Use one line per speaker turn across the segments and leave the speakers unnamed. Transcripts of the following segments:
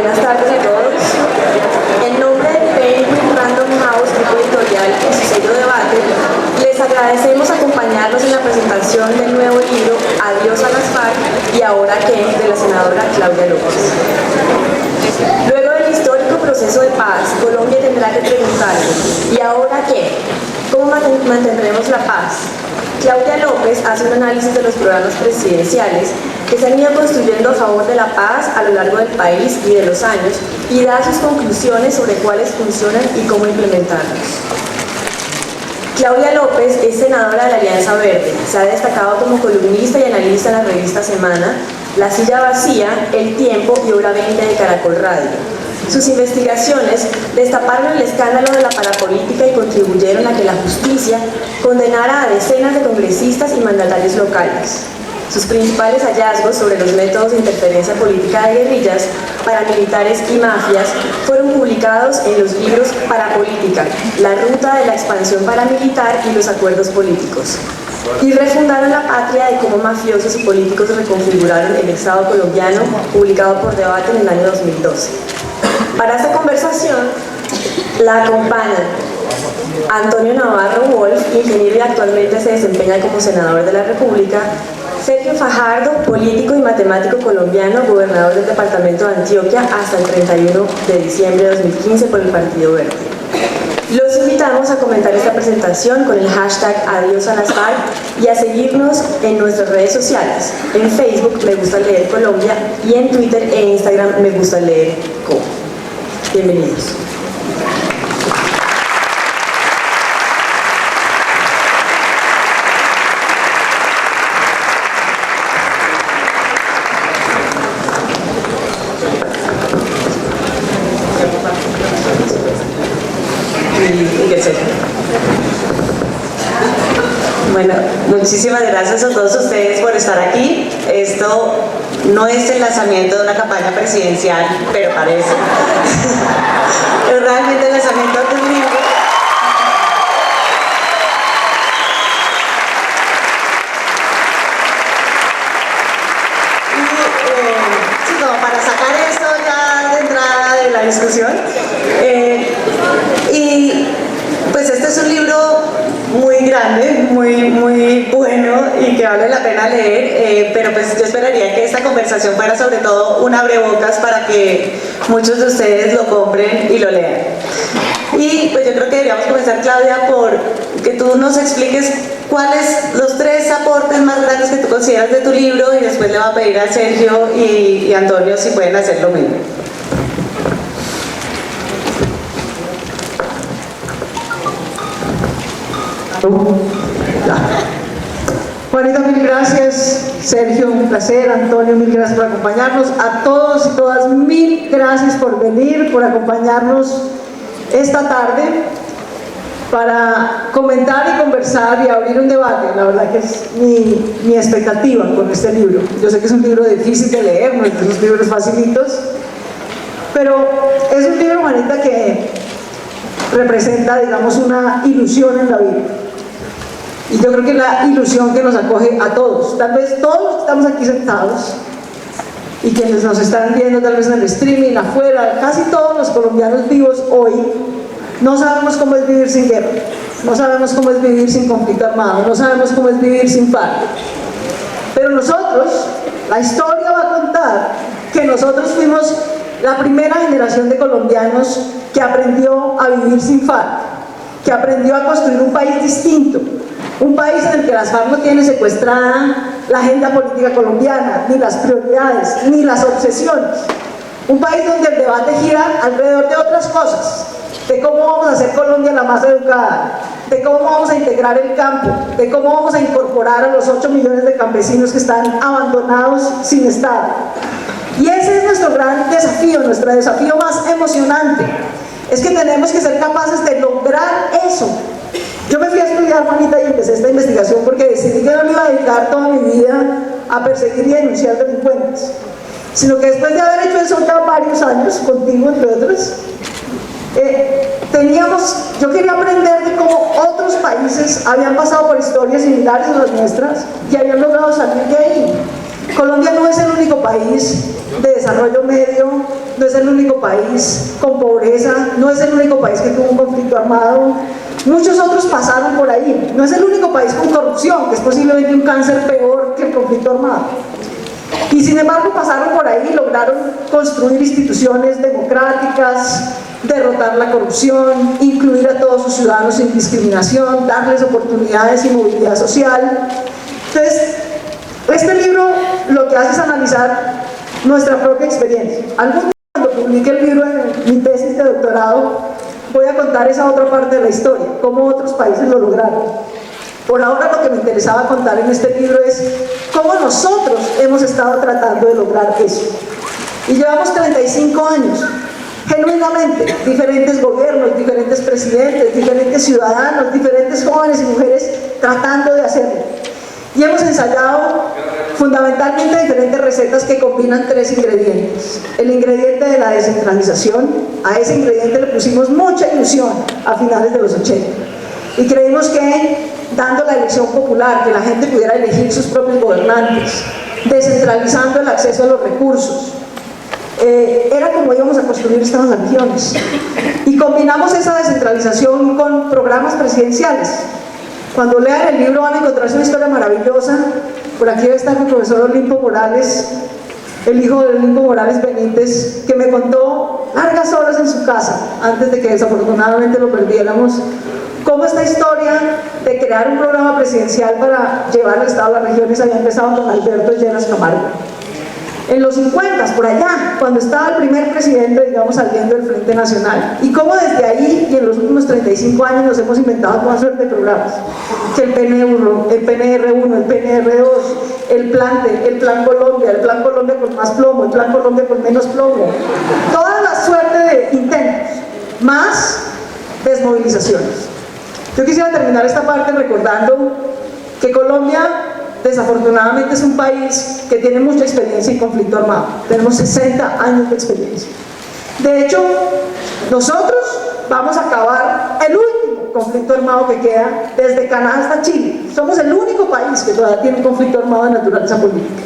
buenas tardes a todos. En nombre de Penguin Random House, grupo editorial y su sello Debate, les agradecemos acompañarnos en la presentación del nuevo libro Adiós a las FARC y ahora qué, de la senadora Claudia López. Luego del histórico proceso de paz, Colombia tendrá que preguntarse, ¿y ahora qué? ¿Cómo mantendremos la paz? Claudia López hace un análisis de los programas presidenciales que se han ido construyendo a favor de la paz a lo largo del país y de los años y da sus conclusiones sobre cuáles funcionan y cómo implementarlos. Claudia López es senadora de la Alianza Verde, se ha destacado como columnista y analista en la revista Semana, La Silla Vacía, El Tiempo y Hora 20 de Caracol Radio. Sus investigaciones destaparon el escándalo de la parapolítica y contribuyeron a que la justicia condenara a decenas de congresistas y mandatarios locales. Sus principales hallazgos sobre los métodos de interferencia política de guerrillas, paramilitares y mafias fueron publicados en los libros Parapolítica, La ruta de la expansión paramilitar y los acuerdos políticos. Y Refundaron la patria de cómo mafiosos y políticos reconfiguraron el Estado colombiano, publicado por Debate en el año 2012. Para esta conversación la acompañan Antonio Navarro Wolf, ingeniero y actualmente se desempeña como senador de la República; Sergio Fajardo, político y matemático colombiano, gobernador del departamento de Antioquia hasta el 31 de diciembre de 2015 por el Partido Verde. Los invitamos a comentar esta presentación con el hashtag Adiós a las FARC y a seguirnos en nuestras redes sociales. En Facebook Me Gusta Leer Colombia y en Twitter e Instagram Me Gusta Leer Co. Bienvenidos.
Bueno, muchísimas gracias a todos ustedes por estar aquí. Esto no es el lanzamiento de una campaña presidencial, pero parece. Es realmente el lanzamiento de un libro. Sí, como para sacar esto ya de entrada de la discusión. Y pues este es un libro muy grande, muy bueno y que vale la pena leer, pero pues yo esperaría que esta conversación fuera sobre todo un abrebocas para que muchos de ustedes lo compren y lo lean. Y pues yo creo que deberíamos comenzar, Claudia, por que tú nos expliques cuáles los 3 aportes más grandes que tú consideras de tu libro, y después le voy a pedir a Sergio y Antonio si pueden hacer lo mismo.
Juanita, mil gracias. Sergio, un placer. Antonio, mil gracias por acompañarnos. A todos y todas, mil gracias por venir, por acompañarnos esta tarde para comentar y conversar y abrir un debate. La verdad que es mi expectativa con este libro. Yo sé que es un libro difícil de leer, no es de esos libros facilitos, pero es un libro, Juanita, que representa, digamos, una ilusión en la vida. Y yo creo que es la ilusión que nos acoge a todos. Tal vez todos los que estamos aquí sentados y quienes nos están viendo tal vez en el streaming, afuera, casi todos los colombianos vivos hoy, no sabemos cómo es vivir sin guerra, no sabemos cómo es vivir sin conflicto armado, no sabemos cómo es vivir sin FARC. Pero nosotros, la historia va a contar que nosotros fuimos la primera generación de colombianos que aprendió a vivir sin FARC, que aprendió a construir un país distinto. Un país en el que las FARC no tienen secuestrada la agenda política colombiana, ni las prioridades, ni las obsesiones. Un país donde el debate gira alrededor de otras cosas, de cómo vamos a hacer Colombia la más educada, de cómo vamos a integrar el campo, de cómo vamos a incorporar a los 8 millones de campesinos que están abandonados sin Estado. Y ese es nuestro gran desafío, nuestro desafío más emocionante. Es que tenemos que ser capaces de lograr eso. Yo me fui a estudiar, Juanita, y empecé esta investigación porque decidí que no me iba a dedicar toda mi vida a perseguir y a denunciar delincuentes, sino que después de haber hecho eso ya varios años, contigo entre otros, yo quería aprender de cómo otros países habían pasado por historias similares a las nuestras y habían logrado salir de ahí. Colombia no es el único país de desarrollo medio, no es el único país con pobreza, no es el único país que tuvo un conflicto armado. Muchos otros pasaron por ahí. No es el único país con corrupción, que es posiblemente un cáncer peor que el conflicto armado. Y sin embargo pasaron por ahí y lograron construir instituciones democráticas, derrotar la corrupción, incluir a todos sus ciudadanos sin discriminación, darles oportunidades y movilidad social. Entonces, este libro lo que hace es analizar nuestra propia experiencia. Algún día, cuando publique el libro en mi tesis de doctorado, voy a contar esa otra parte de la historia, cómo otros países lo lograron. Por ahora lo que me interesaba contar en este libro es cómo nosotros hemos estado tratando de lograr eso. Y llevamos 35 años, genuinamente, diferentes gobiernos, diferentes presidentes, diferentes ciudadanos, diferentes jóvenes y mujeres tratando de hacerlo. Y hemos ensayado fundamentalmente diferentes recetas que combinan tres ingredientes. El ingrediente de la descentralización, a ese ingrediente le pusimos mucha ilusión a finales de los 80. Y creímos que dando la elección popular, que la gente pudiera elegir sus propios gobernantes, descentralizando el acceso a los recursos, era como íbamos a construir estas regiones. Y combinamos esa descentralización con programas presidenciales. Cuando lean el libro van a encontrarse una historia maravillosa. Por aquí debe estar mi profesor Olimpo Morales, el hijo de Olimpo Morales Benítez, que me contó largas horas en su casa, antes de que desafortunadamente lo perdiéramos, cómo esta historia de crear un programa presidencial para llevar el Estado a las regiones había empezado con Alberto Lleras Camargo. En los 50, por allá, cuando estaba el primer presidente, digamos, saliendo del Frente Nacional. Y cómo desde ahí, y en los últimos 35 años, nos hemos inventado toda suerte de programas. Que el PNR1, el PNR2, el Plan Colombia, el Plan Colombia con más plomo, el Plan Colombia con menos plomo. Toda la suerte de intentos, más desmovilizaciones. Yo quisiera terminar esta parte recordando que Colombia, desafortunadamente, es un país que tiene mucha experiencia en conflicto armado. Tenemos 60 años de experiencia. De hecho, nosotros vamos a acabar el último conflicto armado que queda desde Canadá hasta Chile. Somos el único país que todavía tiene un conflicto armado de naturaleza política.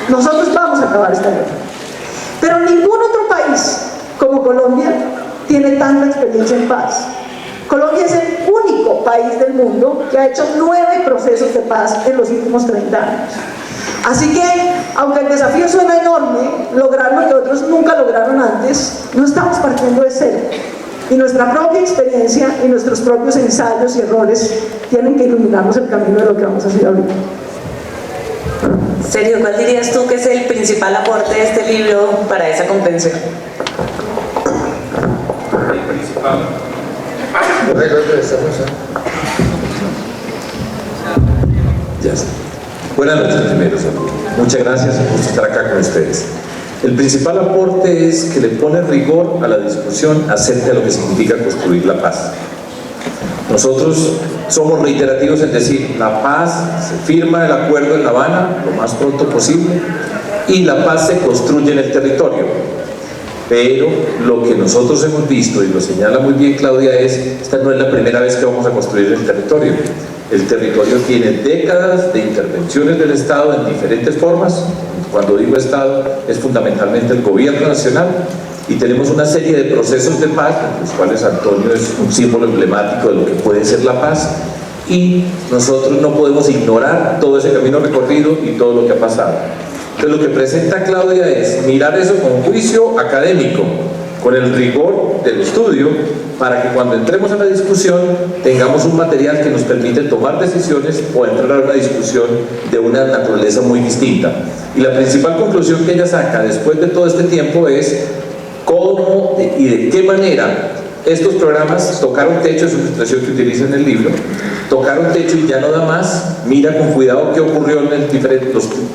Nosotros vamos a acabar esta guerra. Pero ningún otro país como Colombia tiene tanta experiencia en paz. Colombia es el único país del mundo que ha hecho 9 procesos de paz en los últimos 30 años. Así que, aunque el desafío suena enorme, lograr lo que otros nunca lograron antes, no estamos partiendo de cero. Y nuestra propia experiencia y nuestros propios ensayos y errores tienen que iluminarnos el camino de lo que vamos a hacer ahorita.
Sergio, ¿cuál dirías tú que es el principal aporte de este libro para esa comprensión?
El principal.
Ya está. Buenas noches primero, muchas gracias por estar acá con ustedes. El principal aporte es que le pone rigor a la discusión acerca de lo que significa construir la paz. Nosotros somos reiterativos en decir, la paz se firma el acuerdo en La Habana lo más pronto posible y la paz se construye en el territorio. Pero lo que nosotros hemos visto, y lo señala muy bien Claudia, es esta no es la primera vez que vamos a construir el territorio. El territorio tiene décadas de intervenciones del Estado en diferentes formas. Cuando digo Estado, es fundamentalmente el gobierno nacional, y tenemos una serie de procesos de paz, entre los cuales Antonio es un símbolo emblemático de lo que puede ser la paz, y nosotros no podemos ignorar todo ese camino recorrido y todo lo que ha pasado. Entonces lo que presenta Claudia es mirar eso con juicio académico, con el rigor del estudio, para que cuando entremos en la discusión tengamos un material que nos permite tomar decisiones o entrar a una discusión de una naturaleza muy distinta. Y la principal conclusión que ella saca después de todo este tiempo es cómo y de qué manera estos programas tocaron techo, es una expresión que utiliza en el libro, tocaron techo y ya no da más. Mira con cuidado qué ocurrió en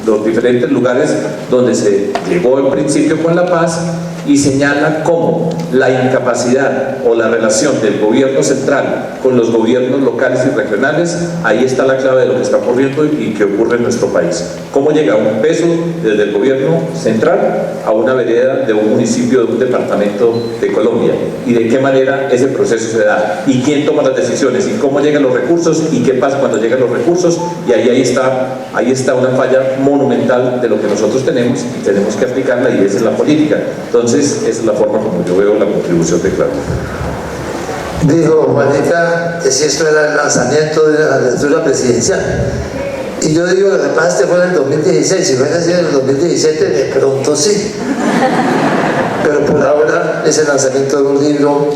los diferentes lugares donde se llegó en principio con la paz, y señala cómo la incapacidad o la relación del gobierno central con los gobiernos locales y regionales, ahí está la clave de lo que está ocurriendo y que ocurre en nuestro país. Cómo llega un peso desde el gobierno central a una vereda de un municipio, de un departamento de Colombia, y de qué manera ese proceso se da, y quién toma las decisiones, y cómo llegan los recursos, y qué pasa cuando llegan los recursos, y ahí está una falla monumental de lo que nosotros tenemos, y tenemos que aplicarla, y esa es la política. Entonces, esa es la forma como yo veo la contribución de Claudia.
Dijo Juanita que si esto era el lanzamiento de la lectura presidencial. Y yo digo, lo que pasa es que fue en el 2016, si hubiera sido en el 2017, de pronto sí. Pero por ahora es el lanzamiento de un libro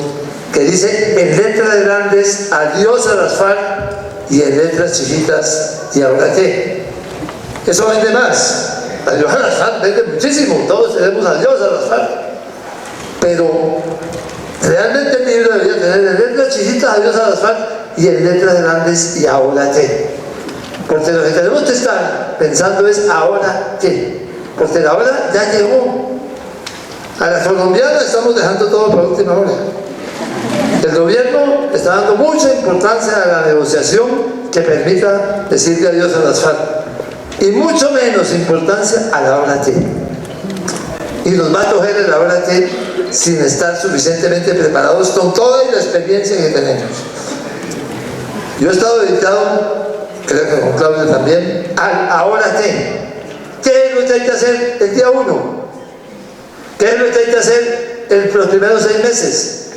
que dice en letras grandes, adiós a las FARC, y en letras chiquitas, ¿y ahora qué? Eso vende más. Adiós a las FARC vende muchísimo, todos tenemos adiós a las FARC. Pero realmente el libro debería tener en letras chiquitas, adiós a las FARC, y en letras grandes, ¿y ahora qué? Porque lo que tenemos que estar pensando es ahora qué, porque la hora ya llegó. A la colombiana estamos dejando todo para última hora. El gobierno está dando mucha importancia a la negociación que permita decirle adiós a las FARC y mucho menos importancia a la hora qué. Y nos va a coger en la hora qué sin estar suficientemente preparados con toda la experiencia que tenemos. Yo he estado dedicado, creo que con Claudio también, ahora qué. ¿Qué es lo que hay que hacer el día 1? ¿Qué es lo que hay que hacer en los primeros 6 meses?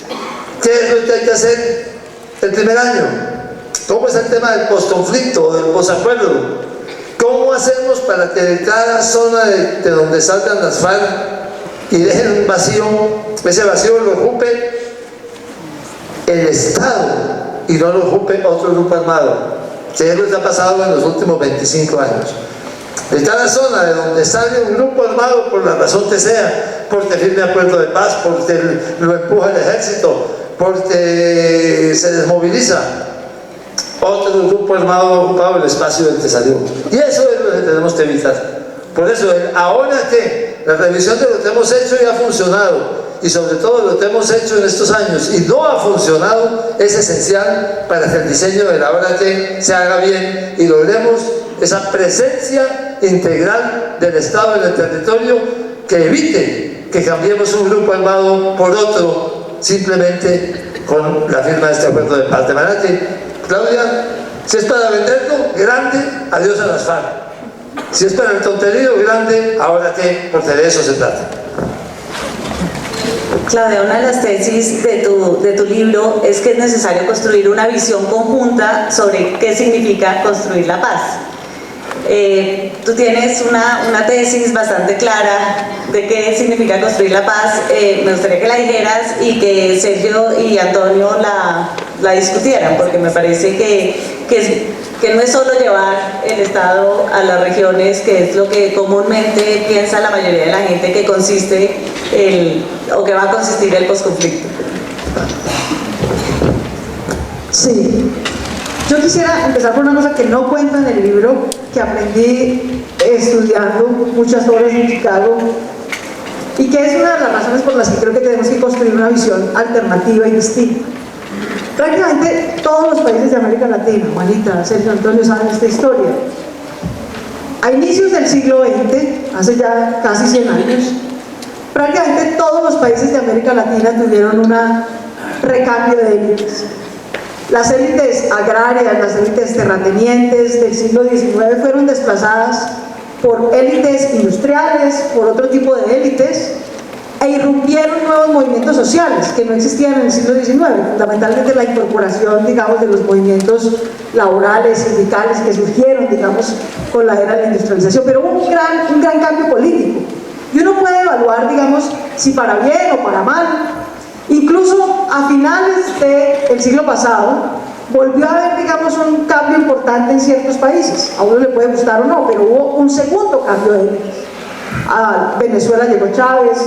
¿Qué es lo que hay que hacer el primer año? ¿Cómo es el tema del postconflicto, del posacuerdo? ¿Cómo hacemos para que de cada zona de donde salgan las FARC y dejen un vacío, ese vacío lo ocupe el Estado y no lo ocupe otro grupo armado? Que es lo que ha pasado en los últimos 25 años. De cada zona de donde sale un grupo armado, por la razón que sea, porque firme acuerdo de paz, porque lo empuja el ejército, porque se desmoviliza, otro grupo armado ha ocupado el espacio del que salió. Y eso es lo que tenemos que evitar. Por eso, ahora que la revisión de lo que hemos hecho ya ha funcionado, y sobre todo lo que hemos hecho en estos años y no ha funcionado, es esencial para que el diseño de la hora que se haga bien y logremos esa presencia integral del Estado en el territorio que evite que cambiemos un grupo armado por otro simplemente con la firma de este acuerdo de paz. De manera que, Claudia, si es para venderlo grande, adiós a las FARC. Si es para el tonterío grande, ahora qué, porque de eso se trata.
Claudia, una de las tesis de tu libro es que es necesario construir una visión conjunta sobre qué significa construir la paz. Tú tienes una tesis bastante clara de qué significa construir la paz. Me gustaría que la dijeras y que Sergio y Antonio la discutieran, porque me parece que no es solo llevar el Estado a las regiones, que es lo que comúnmente piensa la mayoría de la gente que consiste o que va a consistir el posconflicto.
Sí. Yo quisiera empezar por una cosa que no cuenta en el libro, que aprendí estudiando muchas horas en Chicago, y que es una de las razones por las que creo que tenemos que construir una visión alternativa y distinta. Prácticamente todos los países de América Latina, Juanita, Sergio, Antonio, saben esta historia. A inicios del siglo XX, hace ya casi 100 años, prácticamente todos los países de América Latina tuvieron un recambio de élites. Las élites agrarias, las élites terratenientes del siglo XIX fueron desplazadas por élites industriales, por otro tipo de élites, e irrumpieron nuevos movimientos sociales que no existían en el siglo XIX, fundamentalmente la incorporación, digamos, de los movimientos laborales, sindicales que surgieron, digamos, con la era de la industrialización, pero hubo un gran cambio político. Y uno puede evaluar, digamos, si para bien o para mal. Incluso a finales del siglo pasado volvió a haber, digamos, un cambio importante en ciertos países. A uno le puede gustar o no, pero hubo un segundo cambio de élites. A Venezuela llegó Chávez,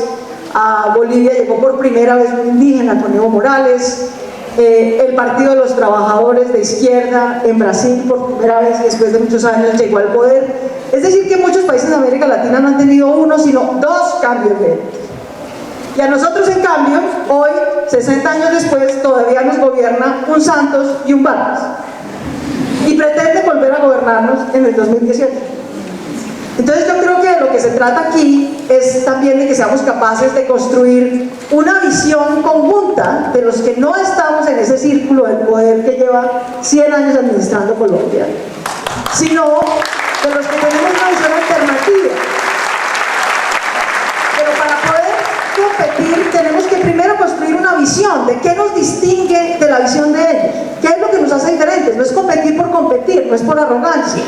a Bolivia llegó por primera vez un indígena, con Evo Morales, el Partido de los Trabajadores de Izquierda en Brasil por primera vez después de muchos años llegó al poder. Es decir, que muchos países de América Latina no han tenido uno, sino dos cambios de élites. Y a nosotros, en cambio, hoy, 60 años después, todavía nos gobierna un Santos y un Vargas. Y pretende volver a gobernarnos en el 2018. Entonces yo creo que de lo que se trata aquí es también de que seamos capaces de construir una visión conjunta de los que no estamos en ese círculo del poder que lleva 100 años administrando Colombia, sino de los que tenemos una visión alternativa. Pero para poder competir tenemos que primero construir una visión de qué nos distingue de la visión de ellos, qué es lo que nos hace diferentes. No es competir por competir, no es por arrogancia.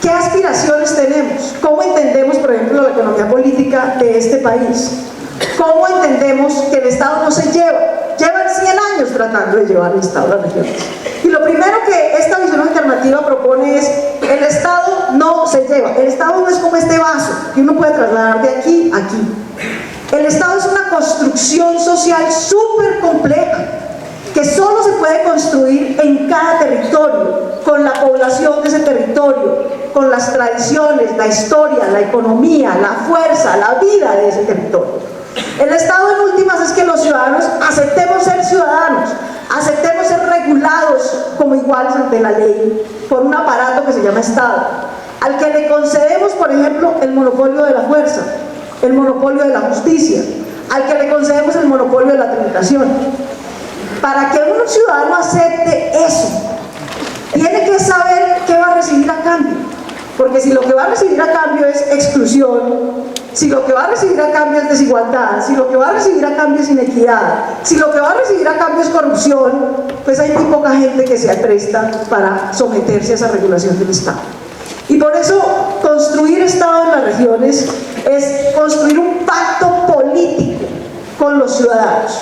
¿Qué aspiraciones tenemos? ¿Cómo entendemos, por ejemplo, la economía política de este país? ¿Cómo entendemos que el Estado no se lleva? Llevan 100 años tratando de llevar el Estado a las regiones. Y lo primero que esta visión alternativa propone es: el Estado no se lleva. El Estado no es como este vaso que uno puede trasladar de aquí a aquí. El Estado es una construcción social súper compleja, que solo se puede construir en cada territorio, con la población de ese territorio, con las tradiciones, la historia, la economía, la fuerza, la vida de ese territorio. El Estado, en últimas, es que los ciudadanos aceptemos ser ciudadanos, aceptemos ser regulados como iguales ante la ley por un aparato que se llama Estado, al que le concedemos, por ejemplo, el monopolio de la fuerza, el monopolio de la justicia, al que le concedemos el monopolio de la tributación. Para que un ciudadano acepte eso, tiene que saber qué va a recibir a cambio. Porque si lo que va a recibir a cambio es exclusión, si lo que va a recibir a cambio es desigualdad, si lo que va a recibir a cambio es inequidad, si lo que va a recibir a cambio es corrupción, pues hay muy poca gente que se presta para someterse a esa regulación del Estado. Y por eso construir Estado en las regiones es construir un pacto político con los ciudadanos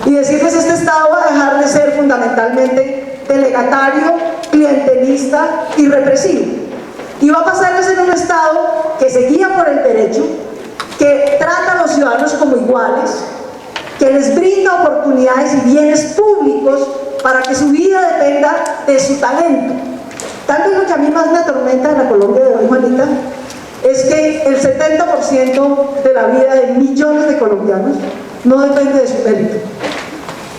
y decirles: este Estado va a dejar de ser fundamentalmente delegatario, clientelista y represivo, y va a pasar a ser un Estado que se guía por el derecho, que trata a los ciudadanos como iguales, que les brinda oportunidades y bienes públicos para que su vida dependa de su talento. Tal vez lo que a mí más me atormenta de la Colombia de hoy, Juanita, es que el 70% de la vida de millones de colombianos no depende de su mérito,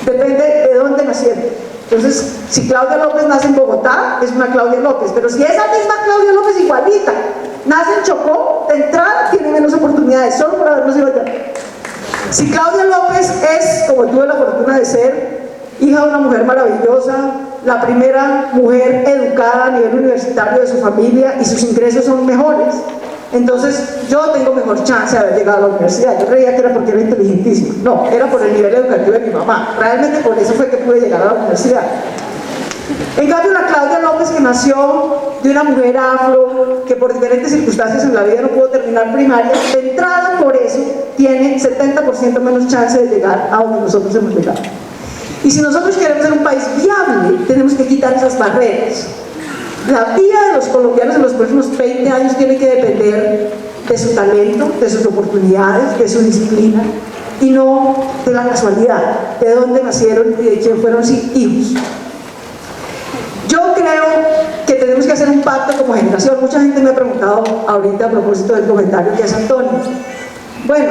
depende de dónde nacieron. Entonces, si Claudia López nace en Bogotá, es una Claudia López, pero si esa misma Claudia López igualita nace en Chocó, de entrada tiene menos oportunidades, solo por habernos ido allá. Si Claudia López es, como tuve la fortuna de ser, hija de una mujer maravillosa, la primera mujer educada a nivel universitario de su familia y sus ingresos son mejores, entonces yo tengo mejor chance de haber llegado a la universidad. Yo creía que era porque era inteligentísima. No, era por el nivel educativo de mi mamá. Realmente por eso fue que pude llegar a la universidad. En cambio, la Claudia López, que nació de una mujer afro, que por diferentes circunstancias en la vida no pudo terminar primaria, de entrada por eso tiene 70% menos chance de llegar a donde nosotros hemos llegado. Y si nosotros queremos ser un país viable, tenemos que quitar esas barreras. La vida de los colombianos en los próximos 20 años tiene que depender de su talento, de sus oportunidades, de su disciplina, y no de la casualidad, de dónde nacieron y de quién fueron sus hijos. Yo creo que tenemos que hacer un pacto como generación. Mucha gente me ha preguntado ahorita a propósito del comentario que hace Antonio. Bueno,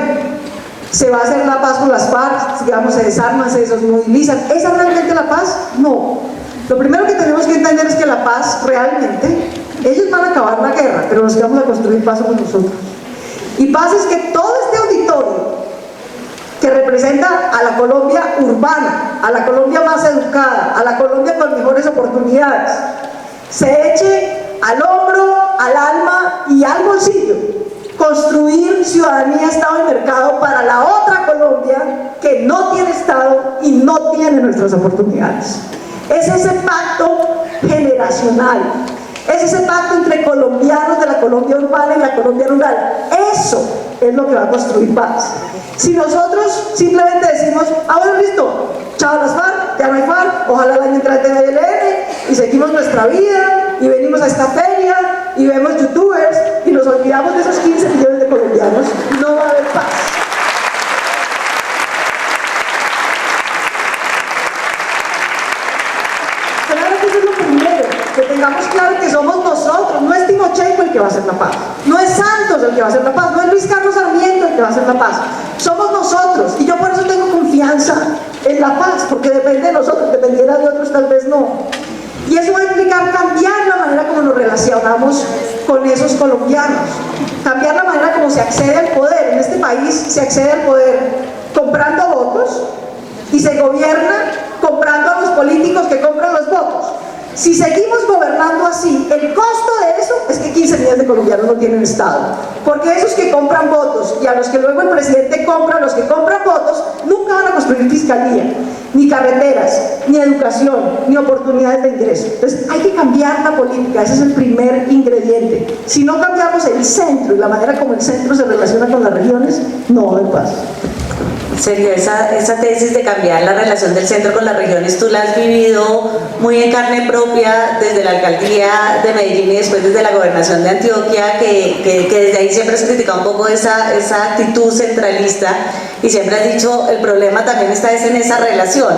¿se va a hacer la paz con las FARC? Digamos, se desarman, se desmovilizan. ¿Es realmente la paz? No. Lo primero que tenemos que entender es que la paz realmente, ellos van a acabar la guerra, pero los que vamos a construir paz somos nosotros. Y paz es que todo este auditorio que representa a la Colombia urbana, a la Colombia más educada, a la Colombia con mejores oportunidades, se eche al hombro, al alma y al bolsillo construir ciudadanía, Estado y mercado para la otra Colombia que no tiene Estado y no tiene nuestras oportunidades. Es ese pacto generacional, es ese pacto entre colombianos de la Colombia urbana y la Colombia rural. Eso es lo que va a construir paz. Si nosotros simplemente decimos: ah, bueno, listo, chao las FARC, ya no hay FARC, ojalá el año entrante no haya ELN, y seguimos nuestra vida, y venimos a esta feria, y vemos youtubers, y nos olvidamos de esos 15 millones de colombianos, no va a haber paz. Que tengamos claro que somos nosotros, no es Timochenko el que va a hacer la paz, no es Santos el que va a hacer la paz, no es Luis Carlos Sarmiento el que va a hacer la paz, somos nosotros. en la paz, porque depende de nosotros, dependiera de otros tal vez no. Y eso va a implicar cambiar la manera como nos relacionamos con esos colombianos, cambiar la manera como se accede al poder. En este país se accede al poder comprando votos y se gobierna comprando a los políticos que compran los votos. Si seguimos gobernando así, el costo de eso es que 15 millones de colombianos no tienen Estado. Porque esos que compran votos y a los que luego el presidente compra, los que compran votos, nunca van a construir fiscalía, ni carreteras, ni educación, ni oportunidades de ingreso. Entonces hay que cambiar la política, ese es el primer ingrediente. Si no cambiamos el centro y la manera como el centro se relaciona con las regiones, no va a haber paz.
Sergio, esa tesis de cambiar la relación del centro con las regiones, tú la has vivido muy en carne propia desde la alcaldía de Medellín y después desde la gobernación de Antioquia, que desde ahí siempre has criticado un poco esa actitud centralista y siempre has dicho el problema también está en esa relación.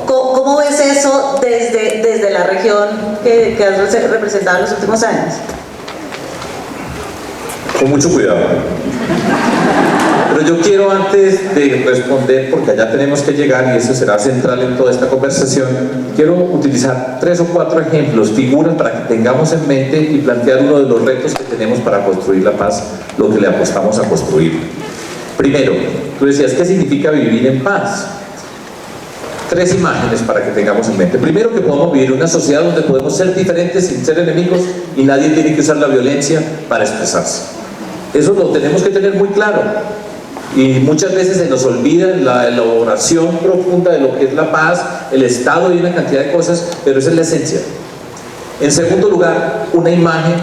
¿Cómo ves eso desde la región que has representado en los últimos años?
Con mucho cuidado. Pero yo quiero, antes de responder, porque allá tenemos que llegar y eso será central en toda esta conversación, quiero utilizar 3 o 4 ejemplos, figuras para que tengamos en mente y plantear uno de los retos que tenemos para construir la paz, lo que le apostamos a construir. Primero, tú decías, ¿qué significa vivir en paz? 3 imágenes para que tengamos en mente. Primero, que podamos vivir en una sociedad donde podemos ser diferentes sin ser enemigos y nadie tiene que usar la violencia para expresarse. Eso lo tenemos que tener muy claro. Y muchas veces se nos olvida la elaboración profunda de lo que es la paz, el Estado y una cantidad de cosas, pero esa es la esencia. En segundo lugar, una imagen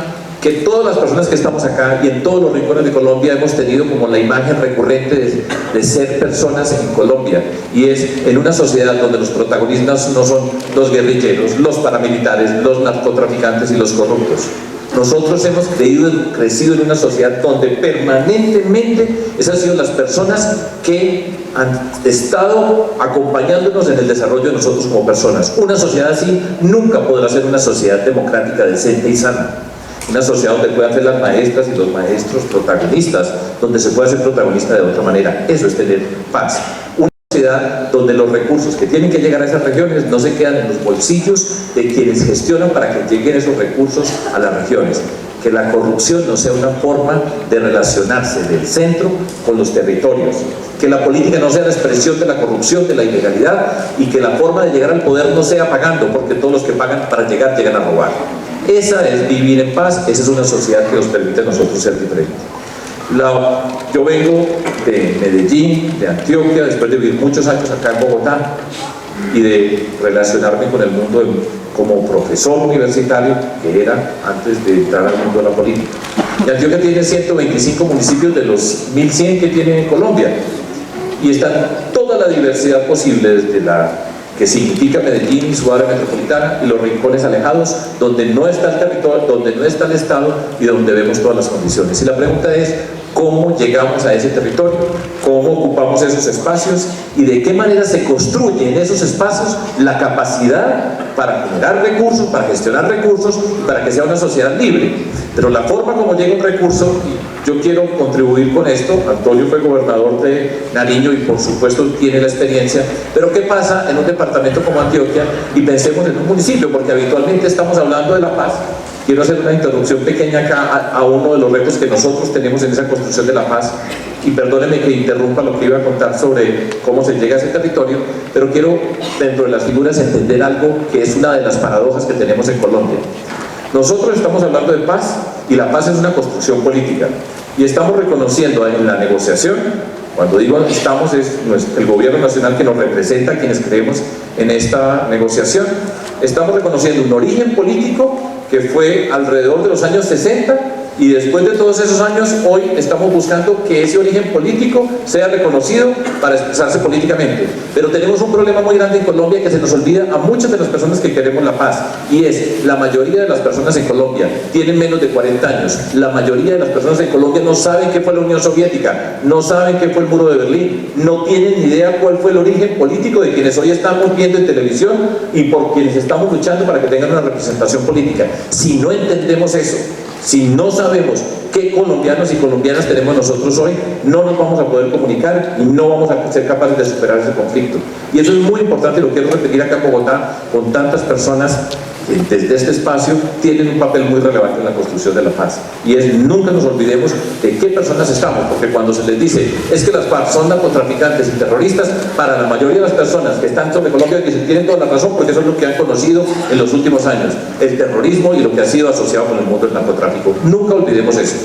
que todas las personas que estamos acá y en todos los rincones de Colombia hemos tenido como la imagen recurrente de ser personas en Colombia, y es en una sociedad donde los protagonistas no son los guerrilleros, los paramilitares, los narcotraficantes y los corruptos. Nosotros hemos crecido en una sociedad donde permanentemente esas han sido las personas que han estado acompañándonos en el desarrollo de nosotros como personas. Una sociedad así nunca podrá ser una sociedad democrática, decente y sana. Una sociedad donde puedan ser las maestras y los maestros protagonistas, donde se pueda ser protagonista de otra manera. Eso es tener paz. Una sociedad donde los recursos que tienen que llegar a esas regiones no se quedan en los bolsillos de quienes gestionan para que lleguen esos recursos a las regiones. Que la corrupción no sea una forma de relacionarse del centro con los territorios. Que la política no sea la expresión de la corrupción, de la ilegalidad, y que la forma de llegar al poder no sea pagando, porque todos los que pagan para llegar llegan a robar. Esa es vivir en paz, esa es una sociedad que nos permite a nosotros ser diferentes. Yo vengo de Medellín, de Antioquia, después de vivir muchos años acá en Bogotá y de relacionarme con el mundo como profesor universitario, que era antes de entrar al mundo de la política. Y Antioquia tiene 125 municipios de los 1100 que tiene en Colombia, y está toda la diversidad posible, desde la que significa Medellín y su área metropolitana, y los rincones alejados, donde no está el territorio, donde no está el Estado y donde vemos todas las condiciones. Y la pregunta es, ¿cómo llegamos a ese territorio? ¿Cómo ocupamos esos espacios? ¿Y de qué manera se construye en esos espacios la capacidad para generar recursos, para gestionar recursos, para que sea una sociedad libre? Pero la forma como llega un recurso, yo quiero contribuir con esto. Antonio fue gobernador de Nariño y por supuesto tiene la experiencia, pero ¿qué pasa en un departamento como Antioquia? Y pensemos en un municipio, porque habitualmente estamos hablando de la paz. Quiero hacer una introducción pequeña acá a uno de los retos que nosotros tenemos en esa construcción de la paz, y perdónenme que interrumpa lo que iba a contar sobre cómo se llega a ese territorio, pero quiero, dentro de las figuras, entender algo que es una de las paradojas que tenemos en Colombia. Nosotros estamos hablando de paz, y la paz es una construcción política, y estamos reconociendo en la negociación, cuando digo estamos, es el gobierno nacional que nos representa, quienes creemos en esta negociación, estamos reconociendo un origen político que fue alrededor de los años 60, y después de todos esos años, hoy estamos buscando que ese origen político sea reconocido para expresarse políticamente. Pero tenemos un problema muy grande en Colombia, que se nos olvida a muchas de las personas que queremos la paz, y es, la mayoría de las personas en Colombia tienen menos de 40 años, la mayoría de las personas en Colombia no saben qué fue la Unión Soviética, no saben qué fue el Muro de Berlín, no tienen ni idea cuál fue el origen político de quienes hoy estamos viendo en televisión y por quienes estamos luchando para que tengan una representación política. Si no entendemos eso, si no sabemos ¿Qué colombianos y colombianas tenemos nosotros hoy? No nos vamos a poder comunicar y no vamos a ser capaces de superar ese conflicto. Y eso es muy importante y lo quiero repetir acá en Bogotá con tantas personas que desde este espacio tienen un papel muy relevante en la construcción de la paz. Y es, nunca nos olvidemos de qué personas estamos, porque cuando se les dice es que las FARC son narcotraficantes y terroristas, para la mayoría de las personas que están sobre Colombia dicen, tienen toda la razón, porque eso es lo que han conocido en los últimos años, el terrorismo y lo que ha sido asociado con el mundo del narcotráfico. Nunca olvidemos eso.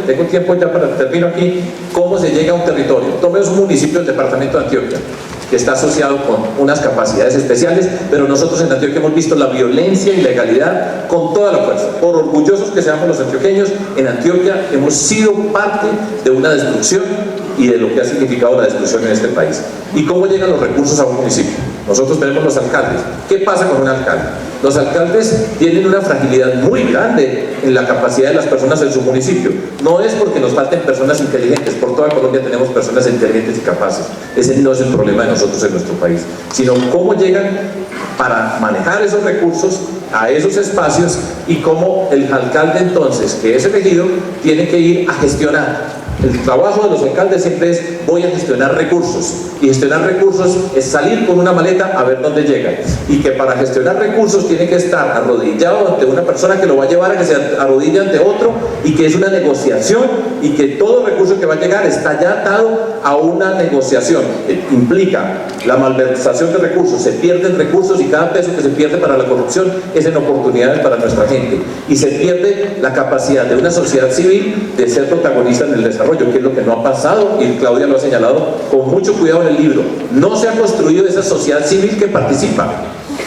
Tengo tiempo ya para terminar aquí, cómo se llega a un territorio. Tomemos un municipio del departamento de Antioquia, que está asociado con unas capacidades especiales, pero nosotros en Antioquia hemos visto la violencia y la ilegalidad con toda la fuerza. Por orgullosos que seamos los antioqueños, en Antioquia hemos sido parte de una destrucción y de lo que ha significado la destrucción en este país. ¿Y cómo llegan los recursos a un municipio? Nosotros tenemos los alcaldes. ¿Qué pasa con un alcalde? Los alcaldes tienen una fragilidad muy grande en la capacidad de las personas en su municipio. No es porque nos falten personas inteligentes, por toda Colombia tenemos personas inteligentes y capaces. Ese no es el problema de nosotros en nuestro país, sino cómo llegan para manejar esos recursos a esos espacios y cómo el alcalde entonces, que es elegido, tiene que ir a gestionar. El trabajo de los alcaldes siempre es voy a gestionar recursos, y gestionar recursos es salir con una maleta a ver dónde llega, y que para gestionar recursos tiene que estar arrodillado ante una persona que lo va a llevar a que se arrodille ante otro, y que es una negociación, y que todo recurso que va a llegar está ya atado a una negociación que implica la malversación de recursos. Se pierden recursos y cada peso que se pierde para la corrupción es en oportunidades para nuestra gente, y se pierde la capacidad de una sociedad civil de ser protagonista en el desarrollo, que es lo que no ha pasado, y Claudia lo ha señalado con mucho cuidado en el libro. No se ha construido esa sociedad civil que participa.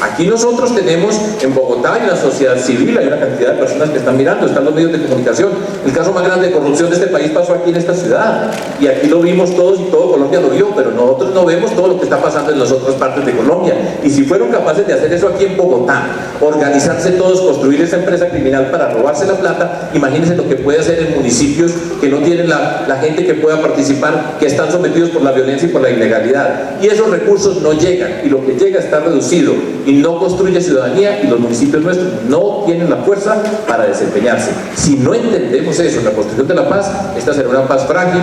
Aquí nosotros tenemos en Bogotá hay una sociedad civil, hay una cantidad de personas que están mirando, están los medios de comunicación. El caso más grande de corrupción de este país pasó aquí en esta ciudad, y aquí lo vimos todos y todo Colombia lo vio, pero nosotros no vemos todo lo que está pasando en las otras partes de Colombia. Y si fueron capaces de hacer eso aquí en Bogotá, organizarse todos, construir esa empresa criminal para robarse la plata, imagínense lo que puede hacer en municipios que no tienen la gente que pueda participar, que están sometidos por la violencia y por la ilegalidad. Y esos recursos no llegan, y lo que llega está reducido y no construye ciudadanía, y los municipios nuestros no tienen la fuerza para desempeñarse. Si no entendemos eso en la construcción de la paz, esta será una paz frágil,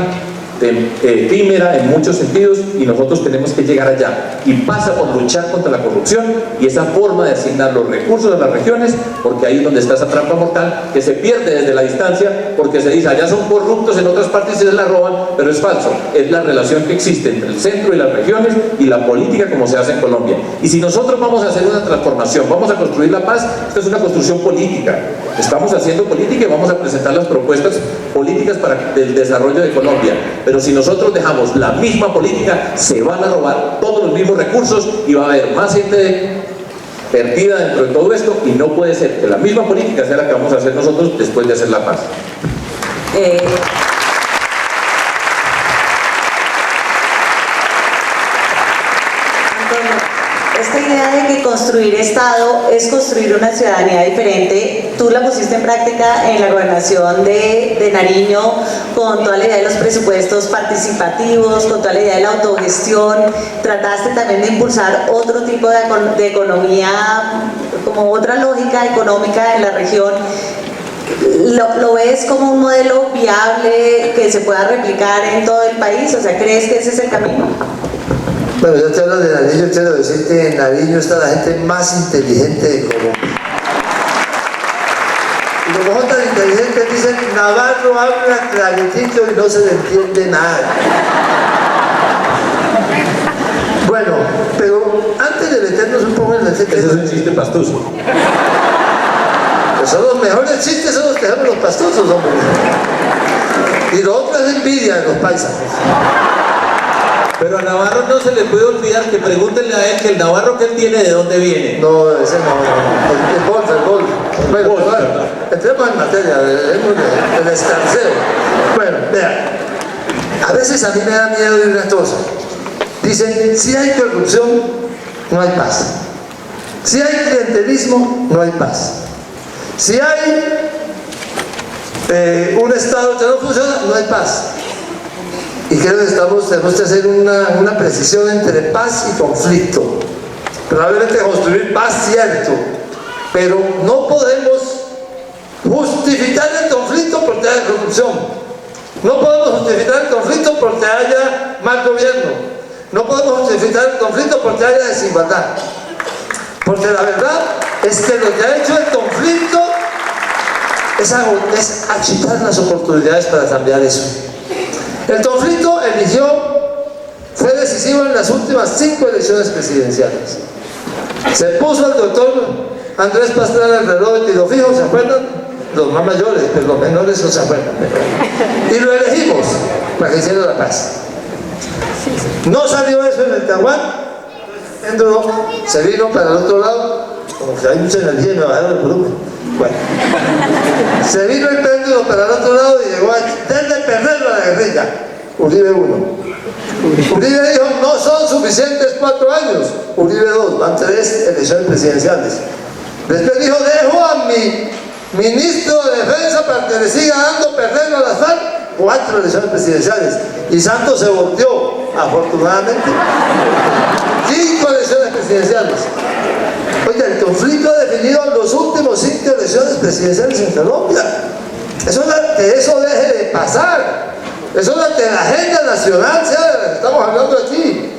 efímera en muchos sentidos, y nosotros tenemos que llegar allá, y pasa por luchar contra la corrupción y esa forma de asignar los recursos a las regiones, porque ahí es donde está esa trampa mortal que se pierde desde la distancia, porque se dice allá son corruptos, en otras partes se la roban, pero es falso. Es la relación que existe entre el centro y las regiones y la política como se hace en Colombia. Y si nosotros vamos a hacer una transformación, vamos a construir la paz, esta es una construcción política. Estamos haciendo política y vamos a presentar las propuestas políticas para el desarrollo de Colombia. Pero si nosotros dejamos la misma política, se van a robar todos los mismos recursos y va a haber más gente perdida dentro de todo esto, y no puede ser que la misma política sea la que vamos a hacer nosotros después de hacer la paz.
Esta idea de que construir Estado es construir una ciudadanía diferente, tú la pusiste en práctica en la gobernación de Nariño, con toda la idea de los presupuestos participativos, con toda la idea de la autogestión. Trataste también de impulsar otro tipo de economía, como otra lógica económica en la región. ¿Lo ves como un modelo viable que se pueda replicar en todo el país? O sea, ¿crees que ese es el camino?
Bueno, yo te hablo de Nariño, quiero decir que en Nariño está la gente más inteligente de Colombia. Y como son tan inteligentes, dicen, Navarro habla claritito y no se le entiende nada. Bueno, pero antes de meternos un poco en el secreto...
Eso es un chiste pastuso.
Pues son los mejores chistes, son los que damos los pastosos, hombre. Y lo otro es envidia de los paisanos.
Pero a Navarro no se le puede olvidar que pregúntenle a él que el Navarro que él tiene, ¿de dónde viene?
No, ese no, el gol. Bueno, entremos en materia, el escarceo. Bueno, vean, a veces a mí me da miedo de una cosa. Dicen, si hay corrupción, no hay paz. Si hay clientelismo, no hay paz. Si hay un Estado que no funciona, no hay paz. Y creo que tenemos que hacer una precisión entre paz y conflicto. Probablemente construir paz, cierto, pero no podemos justificar el conflicto porque haya corrupción. No podemos justificar el conflicto porque haya mal gobierno. No podemos justificar el conflicto porque haya desigualdad. Porque la verdad es que lo que ha hecho el conflicto es achicar las oportunidades para cambiar eso. El conflicto fue decisivo en las últimas 5 elecciones presidenciales. Se puso el doctor Andrés Pastrana el reloj de tiro fijo, ¿se acuerdan? Los más mayores, pero los menores no se acuerdan. Y lo elegimos para que hiciera la paz. No salió eso en el Tahuán, se vino para el otro lado, como que hay mucha energía y me bajaron el volumen. Bueno, se vino el péndulo para el otro lado y llegó a desde perder la guerrilla. Uribe 1. Uribe dijo, no son suficientes 4 años. Uribe 2, van 3 elecciones presidenciales. Después dijo, dejo a mi ministro de Defensa para que le siga dando perder a las FARC. 4 elecciones presidenciales. Y Santos se volteó, afortunadamente. 5 elecciones presidenciales. Oye, el conflicto ha definido los últimos 5 elecciones presidenciales en Colombia. Que eso deje de pasar. Eso es que la agenda nacional sea de la que estamos hablando aquí.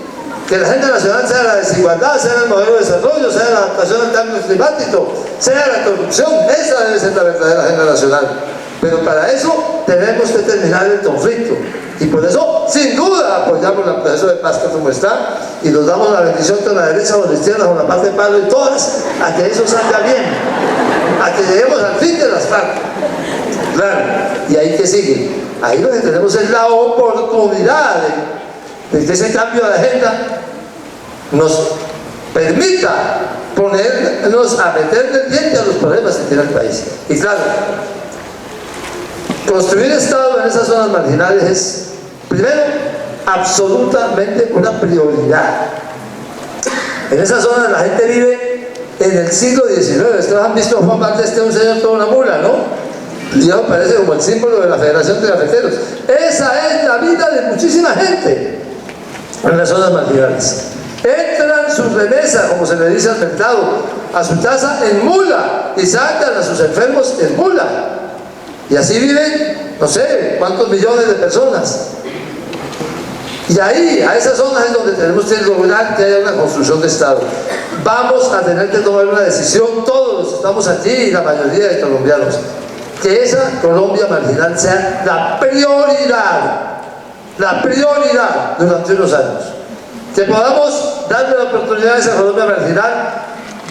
Que la agenda nacional sea la desigualdad, sea el modelo de desarrollo, sea la adaptación al cambio climático, sea la corrupción. Esa debe ser la verdadera agenda nacional. Pero para eso tenemos que terminar el conflicto. Y por eso, sin duda, apoyamos el proceso de paz como está y nos damos la bendición con la derecha o la izquierda, con la parte de Pablo y todas, a que eso salga bien, a que lleguemos al fin de las FARC. Claro, y ahí que sigue. Ahí lo que tenemos es la oportunidad de que ese cambio de agenda nos permita ponernos a meter de diente a los problemas que tiene el país. Y claro, construir Estado en esas zonas marginales es, primero, absolutamente una prioridad. En esas zonas la gente vive en el siglo XIX. Ustedes han visto a Juan Valdés, un señor toda una mula, ¿no? Y ya me parece como el símbolo de la Federación de Cafeteros. Esa es la vida de muchísima gente en las zonas marginales. Entran sus remesas, como se le dice al mercado, a su casa en mula y sacan a sus enfermos en mula. Y así viven, no sé, cuántos millones de personas. Y ahí, a esas zonas es donde tenemos que lograr que haya una construcción de Estado. Vamos a tener que tomar una decisión, todos estamos aquí y la mayoría de colombianos, que esa Colombia marginal sea la prioridad durante unos años. Que podamos darle la oportunidad a esa Colombia marginal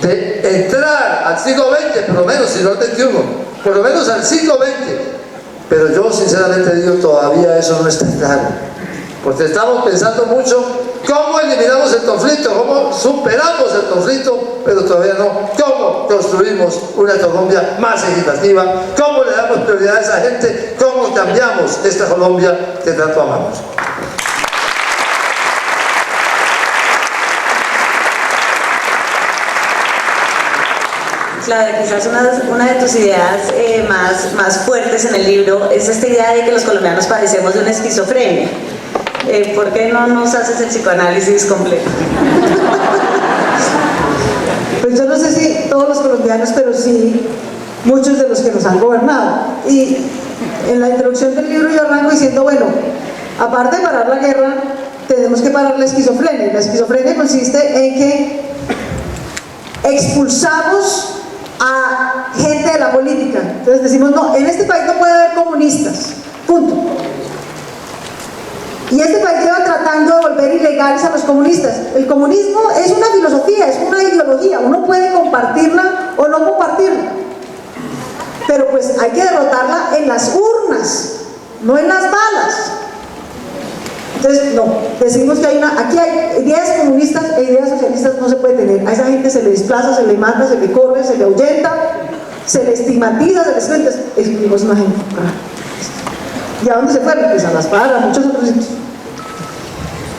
de entrar al siglo XX, por lo menos, si no al XXI, por lo menos al siglo XX. Pero yo sinceramente digo, todavía eso no está claro. Porque estamos pensando mucho cómo eliminamos el conflicto, cómo superamos el conflicto, pero todavía no. ¿Cómo construimos una Colombia más equitativa? ¿Cómo le damos prioridad a esa gente? ¿Cómo cambiamos esta Colombia que tanto amamos?
Claudia, quizás una de tus ideas más fuertes en el libro es esta idea de que los colombianos padecemos de una esquizofrenia. ¿Por qué no nos haces el psicoanálisis completo?
Pues yo no sé si todos los colombianos, pero sí muchos de los que nos han gobernado. Y en la introducción del libro yo arranco diciendo, bueno, aparte de parar la guerra, tenemos que parar la esquizofrenia. Y la esquizofrenia consiste en que expulsamos a gente de la política. Entonces decimos, no, en este país no puede haber comunistas, punto. Y este país lleva tratando de volver ilegales a los comunistas. El comunismo es una filosofía, es una ideología, uno puede compartirla o no compartirla, pero pues hay que derrotarla en las urnas, no en las balas. Entonces, no, decimos que aquí hay ideas comunistas e ideas socialistas, no se puede tener. A esa gente se le desplaza, se le mata, se le corre, se le ahuyenta, se le estigmatiza, se le suelta. Excluimos una gente. ¿Y a dónde se fueron? Pues a las paras, a muchos otros sitios.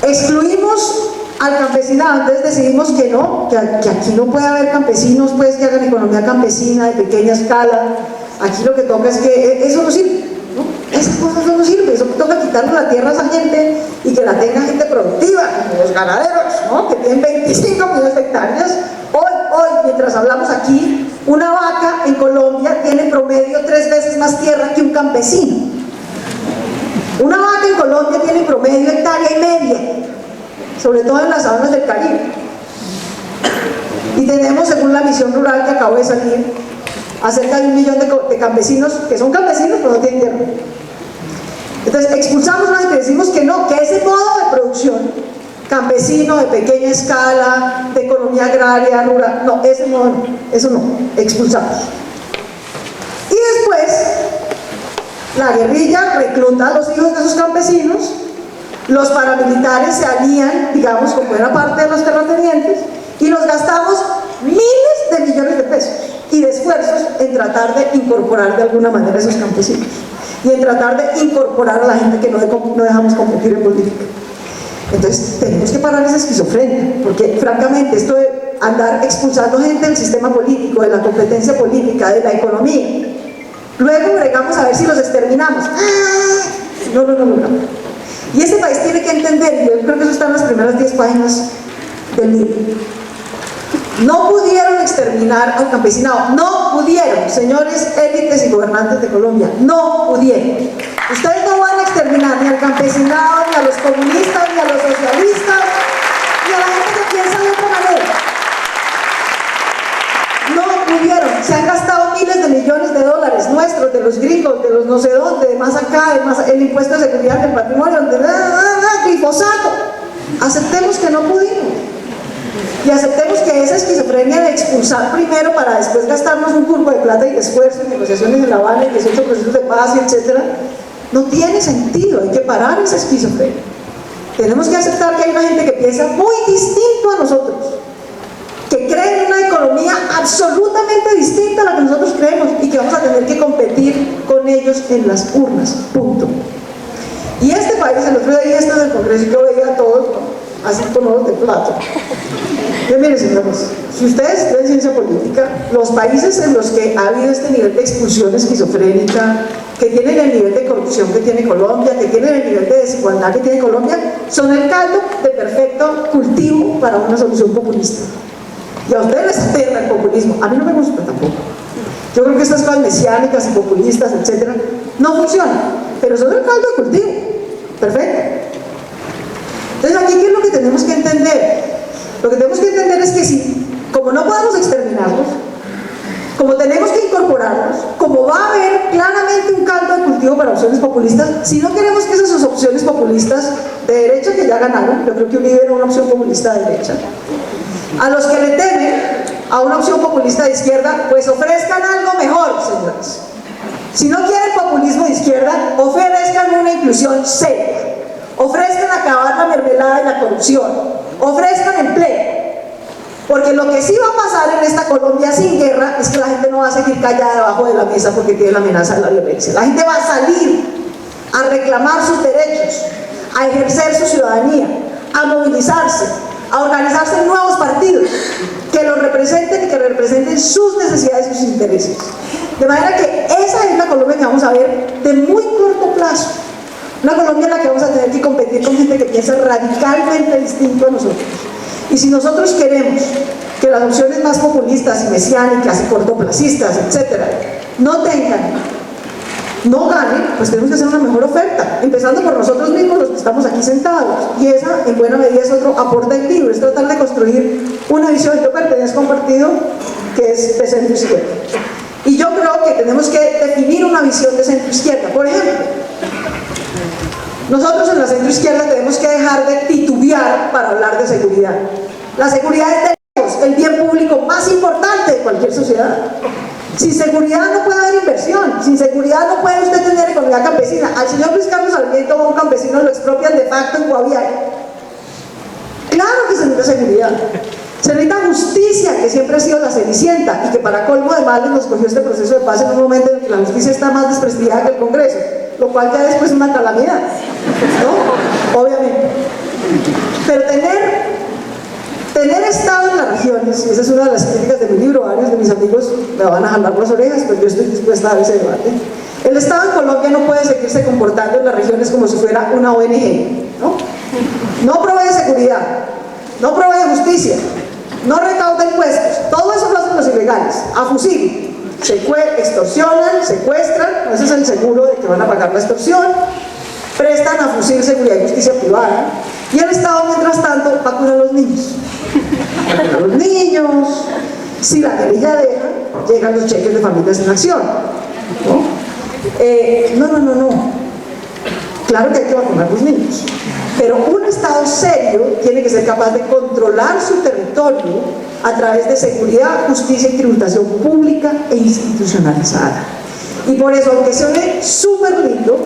Excluimos al campesinado, entonces decidimos que no, que aquí no puede haber campesinos pues que hagan economía campesina de pequeña escala. Aquí lo que toca es que eso no sirve, ¿no? Esas cosas no sirven, eso toca quitarle la tierra a esa gente y que la tenga gente productiva, como los ganaderos, ¿no? Que tienen 25 millones de hectáreas. Hoy, mientras hablamos aquí, una vaca en Colombia tiene promedio promedio 3 veces más tierra que un campesino. Una vaca en Colombia tiene promedio 1,5 hectáreas, sobre todo en las sabanas del Caribe. Y tenemos, según la misión rural que acabo de salir, a cerca de 1 millón de campesinos, que son campesinos pero no tienen tierra. Entonces expulsamos una vez que decimos que no, que ese modo de producción campesino, de pequeña escala, de economía agraria, rural, no, ese modo no, eso no, expulsamos. Y después, la guerrilla recluta a los hijos de esos campesinos, los paramilitares se alían, digamos, con buena parte de los terratenientes, y nos gastamos miles de millones de pesos y de esfuerzos en tratar de incorporar de alguna manera a esos campesinos y en tratar de incorporar a la gente que no dejamos competir en política. Entonces tenemos que parar esa esquizofrenia, porque francamente esto de andar expulsando gente del sistema político, de la competencia política, de la economía, luego bregamos a ver si los exterminamos. No. Y este país tiene que entender, y yo creo que eso está en las primeras 10 páginas del libro, no pudieron exterminar al campesinado, no pudieron, señores élites y gobernantes de Colombia, no pudieron. Ustedes no van a exterminar ni al campesinado, ni a los comunistas, ni a los socialistas, ni a la gente que piensa de otra manera. No pudieron, se han gastado miles de millones de dólares nuestros, de los gringos, de los no sé dónde, de más acá, de más el impuesto de seguridad del patrimonio, de glifosato. Aceptemos que no pudimos. Y aceptemos que esa esquizofrenia de expulsar primero para después gastarnos un curvo de plata y de esfuerzo en negociaciones en La Habana, en 18 procesos de paz, etcétera, no tiene sentido. Hay que parar esa esquizofrenia. Tenemos que aceptar que hay una gente que piensa muy distinto a nosotros, que cree en una economía absolutamente distinta a la que nosotros creemos y que vamos a tener que competir con ellos en las urnas, punto. Y este país, el otro día esto del Congreso, yo veía a todos, ¿no?, así con ojos de plato. Y miren, señores, si ustedes estudian ciencia política, los países en los que ha habido este nivel de expulsión esquizofrénica, que tienen el nivel de corrupción que tiene Colombia, que tienen el nivel de desigualdad que tiene Colombia, son el caldo de perfecto cultivo para una solución populista. Y a ustedes les aterra el populismo, a mí no me gusta tampoco. Yo creo que estas cosas mesiánicas y populistas, etcétera, no funcionan, pero son el caldo de cultivo. Perfecto. Entonces aquí, ¿qué es lo que tenemos que entender? Lo que tenemos que entender es que si, como no podemos exterminarlos, como tenemos que incorporarlos, como va a haber claramente un caldo de cultivo para opciones populistas, si no queremos que esas opciones populistas de derecha que ya ganaron, yo creo que Uribe era una opción populista de derecha, a los que le temen a una opción populista de izquierda, pues ofrezcan algo mejor, señores. Si no quieren populismo de izquierda, ofrezcan una inclusión seria. Ofrezcan acabar la mermelada y la corrupción, ofrezcan empleo, porque lo que sí va a pasar en esta Colombia sin guerra es que la gente no va a seguir callada debajo de la mesa porque tiene la amenaza de la violencia. La gente va a salir a reclamar sus derechos, a ejercer su ciudadanía, a movilizarse, a organizarse en nuevos partidos que los representen y que representen sus necesidades y sus intereses. De manera que esa es la Colombia que vamos a ver de muy corto plazo. Una Colombia en la que vamos a tener que competir con gente que piensa radicalmente distinto a nosotros. Y si nosotros queremos que las opciones más populistas y mesiánicas y cortoplacistas, etcétera, no ganen, pues tenemos que hacer una mejor oferta, empezando por nosotros mismos, los que estamos aquí sentados. Y esa, en buena medida, es otro aporte del libro, es tratar de construir una visión. Yo pertenezco a un partido que es de centro izquierda. Y yo creo que tenemos que definir una visión de centro izquierda. Por ejemplo, nosotros en la centro izquierda tenemos que dejar de titubear para hablar de seguridad. La seguridad es de lejos el bien público más importante de cualquier sociedad. Sin seguridad no puede haber inversión, sin seguridad no puede usted tener economía campesina. Al señor Luis Carlos Sarmiento, un campesino, lo expropian de facto en Guaviare. Claro que se necesita seguridad. Se necesita justicia, que siempre ha sido la cenicienta y que para colmo de males nos cogió este proceso de paz en un momento en que la justicia está más desprestigiada que el Congreso, lo cual ya después es una calamidad, ¿no? Obviamente. Pero tener Estado en las regiones, y esa es una de las críticas de mi libro, varios de mis amigos me van a jalar las orejas, pero yo estoy dispuesta a dar ese debate. El Estado en Colombia no puede seguirse comportando en las regiones como si fuera una ONG, ¿no? No provee seguridad, no provee justicia, no recauda impuestos, todo eso lo hacen los ilegales, a fusil. extorsionan, secuestran, ese es el seguro de que van a pagar la extorsión, prestan a fusil, seguridad y justicia privada, y el Estado, mientras tanto, va a cuidar a los niños. Va a cuidar a los niños. Si la guerrilla deja, llegan los cheques de Familias en Acción. No. Claro que hay que vacunar a los niños, pero un Estado serio tiene que ser capaz de controlar su territorio a través de seguridad, justicia y tributación pública e institucionalizada. Y por eso, aunque suene súper lindo,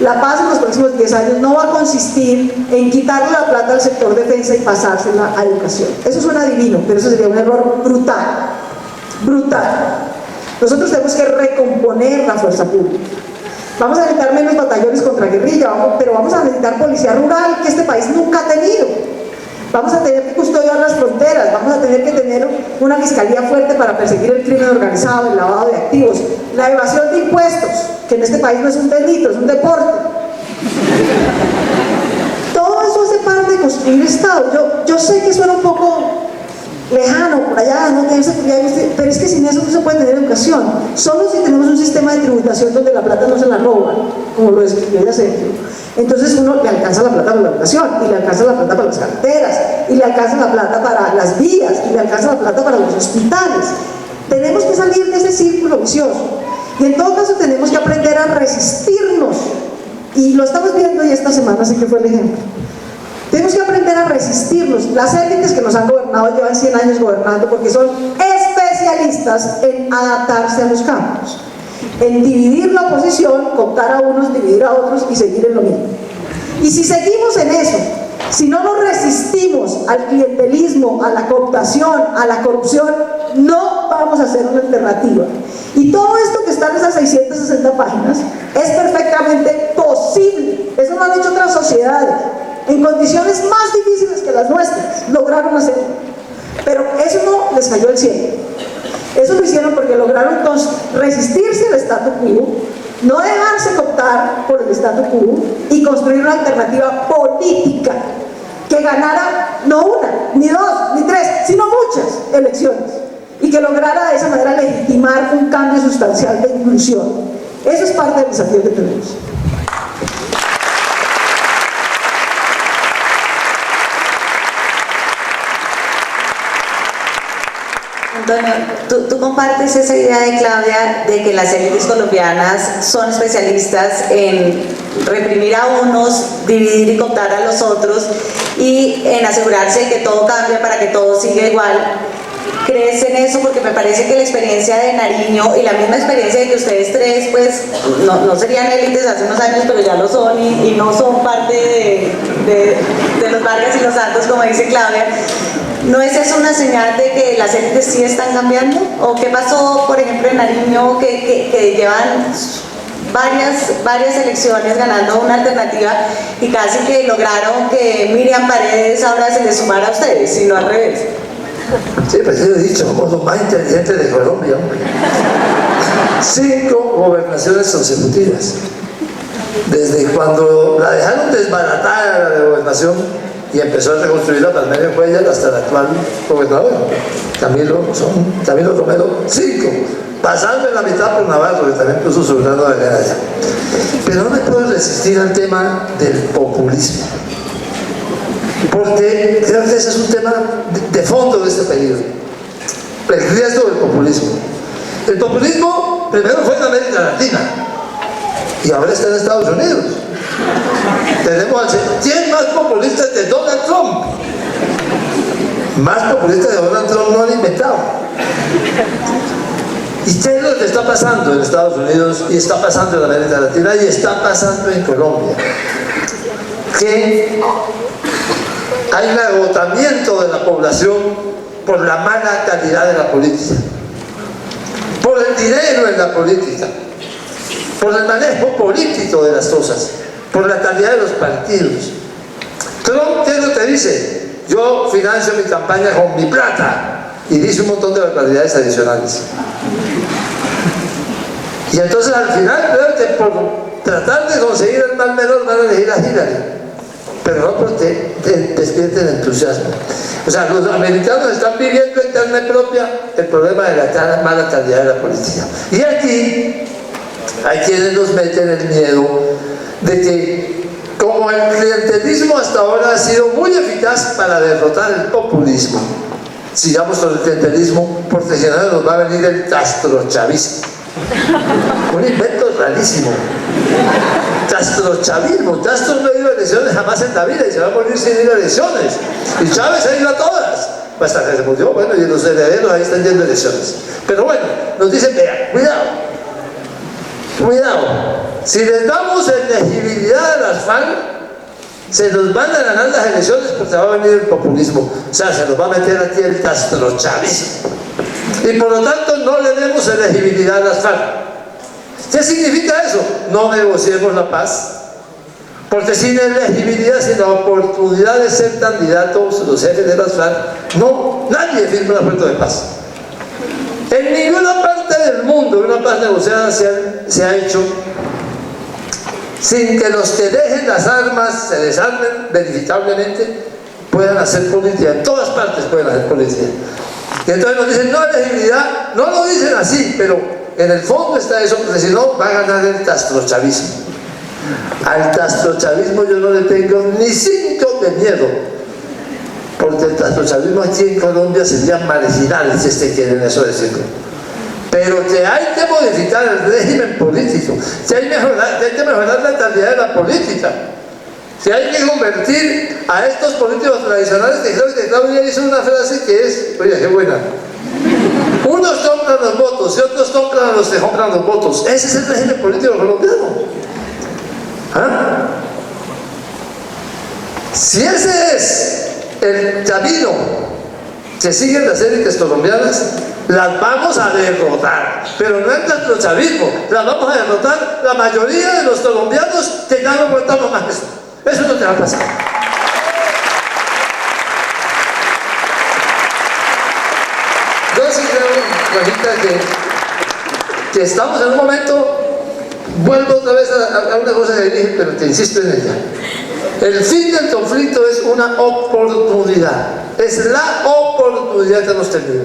la paz en los próximos 10 años no va a consistir en quitarle la plata al sector defensa y pasársela a educación. Eso suena divino, pero eso sería un error brutal. Nosotros tenemos que recomponer la fuerza pública. Vamos a necesitar menos batallones contra guerrilla, pero vamos a necesitar policía rural, que este país nunca ha tenido. Vamos a tener que custodiar las fronteras, vamos a tener que tener una fiscalía fuerte para perseguir el crimen organizado, el lavado de activos, la evasión de impuestos, que en este país no es un delito, es un deporte. Todo eso hace parte de construir Estado. Yo sé que suena un poco lejano, por allá, no tener seguridad, pero es que sin eso no se puede tener educación. Solo si tenemos un sistema de tributación donde la plata no se la roban, como lo describió Sergio, entonces uno le alcanza la plata para la educación, y le alcanza la plata para las carreteras, y le alcanza la plata para las vías, y le alcanza la plata para los hospitales. Tenemos que salir de ese círculo vicioso, y en todo caso tenemos que aprender a resistirnos, y lo estamos viendo y esta semana sí que fue el ejemplo. Tenemos que aprender a resistirnos. Las élites que nos han gobernado llevan 100 años gobernando porque son especialistas en adaptarse a los cambios, en dividir la oposición, cooptar a unos, dividir a otros y seguir en lo mismo. Y si seguimos en eso, si no nos resistimos al clientelismo, a la cooptación, a la corrupción, no vamos a hacer una alternativa. Y todo esto que está en esas 660 páginas es perfectamente posible. Eso lo han hecho otras sociedades en condiciones más difíciles que las nuestras, lograron hacerlo. Pero eso no les cayó del cielo. Eso lo hicieron porque lograron resistirse al statu quo, no dejarse cooptar por el statu quo y construir una alternativa política que ganara no una, ni dos, ni tres, sino muchas elecciones, y que lograra de esa manera legitimar un cambio sustancial de inclusión. Eso es parte del desafío que tenemos.
Antonio, tú compartes esa idea de Claudia de que las élites colombianas son especialistas en reprimir a unos, dividir y cooptar a los otros y en asegurarse de que todo cambie para que todo siga igual. ¿Crees en eso? Porque me parece que la experiencia de Nariño y la misma experiencia de que ustedes tres pues no serían élites hace unos años, pero ya lo son y no son parte de los Vargas y los Santos, como dice Claudia. ¿No es eso una señal de que las élites sí están cambiando? ¿O qué pasó, por ejemplo, en Nariño, que llevan varias elecciones ganando una alternativa y casi que lograron que Miriam Paredes ahora se le sumara a ustedes, y no al revés?
Sí, pues yo he dicho, somos los más inteligentes de Colombia, hombre. 5 gobernaciones consecutivas. Desde cuando la dejaron desbaratada la gobernación y empezó a reconstruirla Palmerio Cuellar hasta el actual gobernador, Camilo Romero, 5. Pasando en la mitad por Navarro, que también puso su grano de arena allá. Pero no me puedo resistir al tema del populismo, porque creo que ese es un tema de fondo de este periodo, el riesgo del populismo. El populismo primero fue en América Latina y ahora está en Estados Unidos. Tenemos al 100 más populistas de Donald Trump. Más populistas de Donald Trump no han inventado. ¿Y qué es lo que está pasando en Estados Unidos y está pasando en América Latina y está pasando en Colombia? Que hay un agotamiento de la población por la mala calidad de la política, por el dinero en la política, por el manejo político de las cosas, por la calidad de los partidos. Trump, ¿qué es lo que dice? Yo financio mi campaña con mi plata, y dice un montón de barbaridades adicionales. Y entonces al final creo que por tratar de conseguir el mal menor van a elegir a Hillary. pero no porque despierten entusiasmo. O sea, los americanos están viviendo en carne propia el problema de la mala calidad de la política. Y aquí hay quienes nos meten el miedo de que, como el clientelismo hasta ahora ha sido muy eficaz para derrotar el populismo, sigamos con el clientelismo, porque si no nos va a venir el castrochavismo. Un invento rarísimo. Castrochavismo. Castro no ha ido a elecciones jamás en la vida y se va a morir sin ir a elecciones. Y Chávez ha ido a todas. Hasta que se murió, bueno, y los herederos ahí están yendo a elecciones. Pero bueno, nos dicen, vea, cuidado. Cuidado. Si les damos elegibilidad a las FARC, se nos van a ganar las elecciones porque va a venir el populismo. O sea, se nos va a meter aquí el castrochavismo. Y por lo tanto no le demos elegibilidad a las FARC. ¿Qué significa eso? No negociemos la paz. Porque sin elegibilidad, sin la oportunidad de ser candidatos los jefes de las FARC, no, nadie firma un acuerdo de paz. En ninguna parte del mundo una paz negociada se ha hecho sin que los que dejen las armas se desarmen verificablemente, puedan hacer política. En todas partes pueden hacer política. Y entonces nos dicen, no elegibilidad, no lo dicen así, pero en el fondo está eso, porque si no va a ganar el castrochavismo. Al castrochavismo yo no le tengo ni 5 de miedo, porque el castrochavismo aquí en Colombia sería marginal, si quieren eso decirlo. Pero que hay que modificar el régimen político, que hay que mejorar la calidad de la política, que hay que convertir a estos políticos tradicionales, que Claudia hizo una frase que es, oye, qué buena. Unos compran los votos y otros compran a los que compran los votos. Ese es el régimen político colombiano. ¿Ah? Si ese es el camino que siguen las élites colombianas, las vamos a derrotar, pero no es nuestro chavismo, las vamos a derrotar la mayoría de los colombianos que ya no aguantamos más eso. Eso no te va a pasar. Yo sí creo, Juanita, que estamos en un momento, vuelvo otra vez a una cosa que dije, pero te insisto en ella. El fin del conflicto es una oportunidad, es la oportunidad que hemos tenido.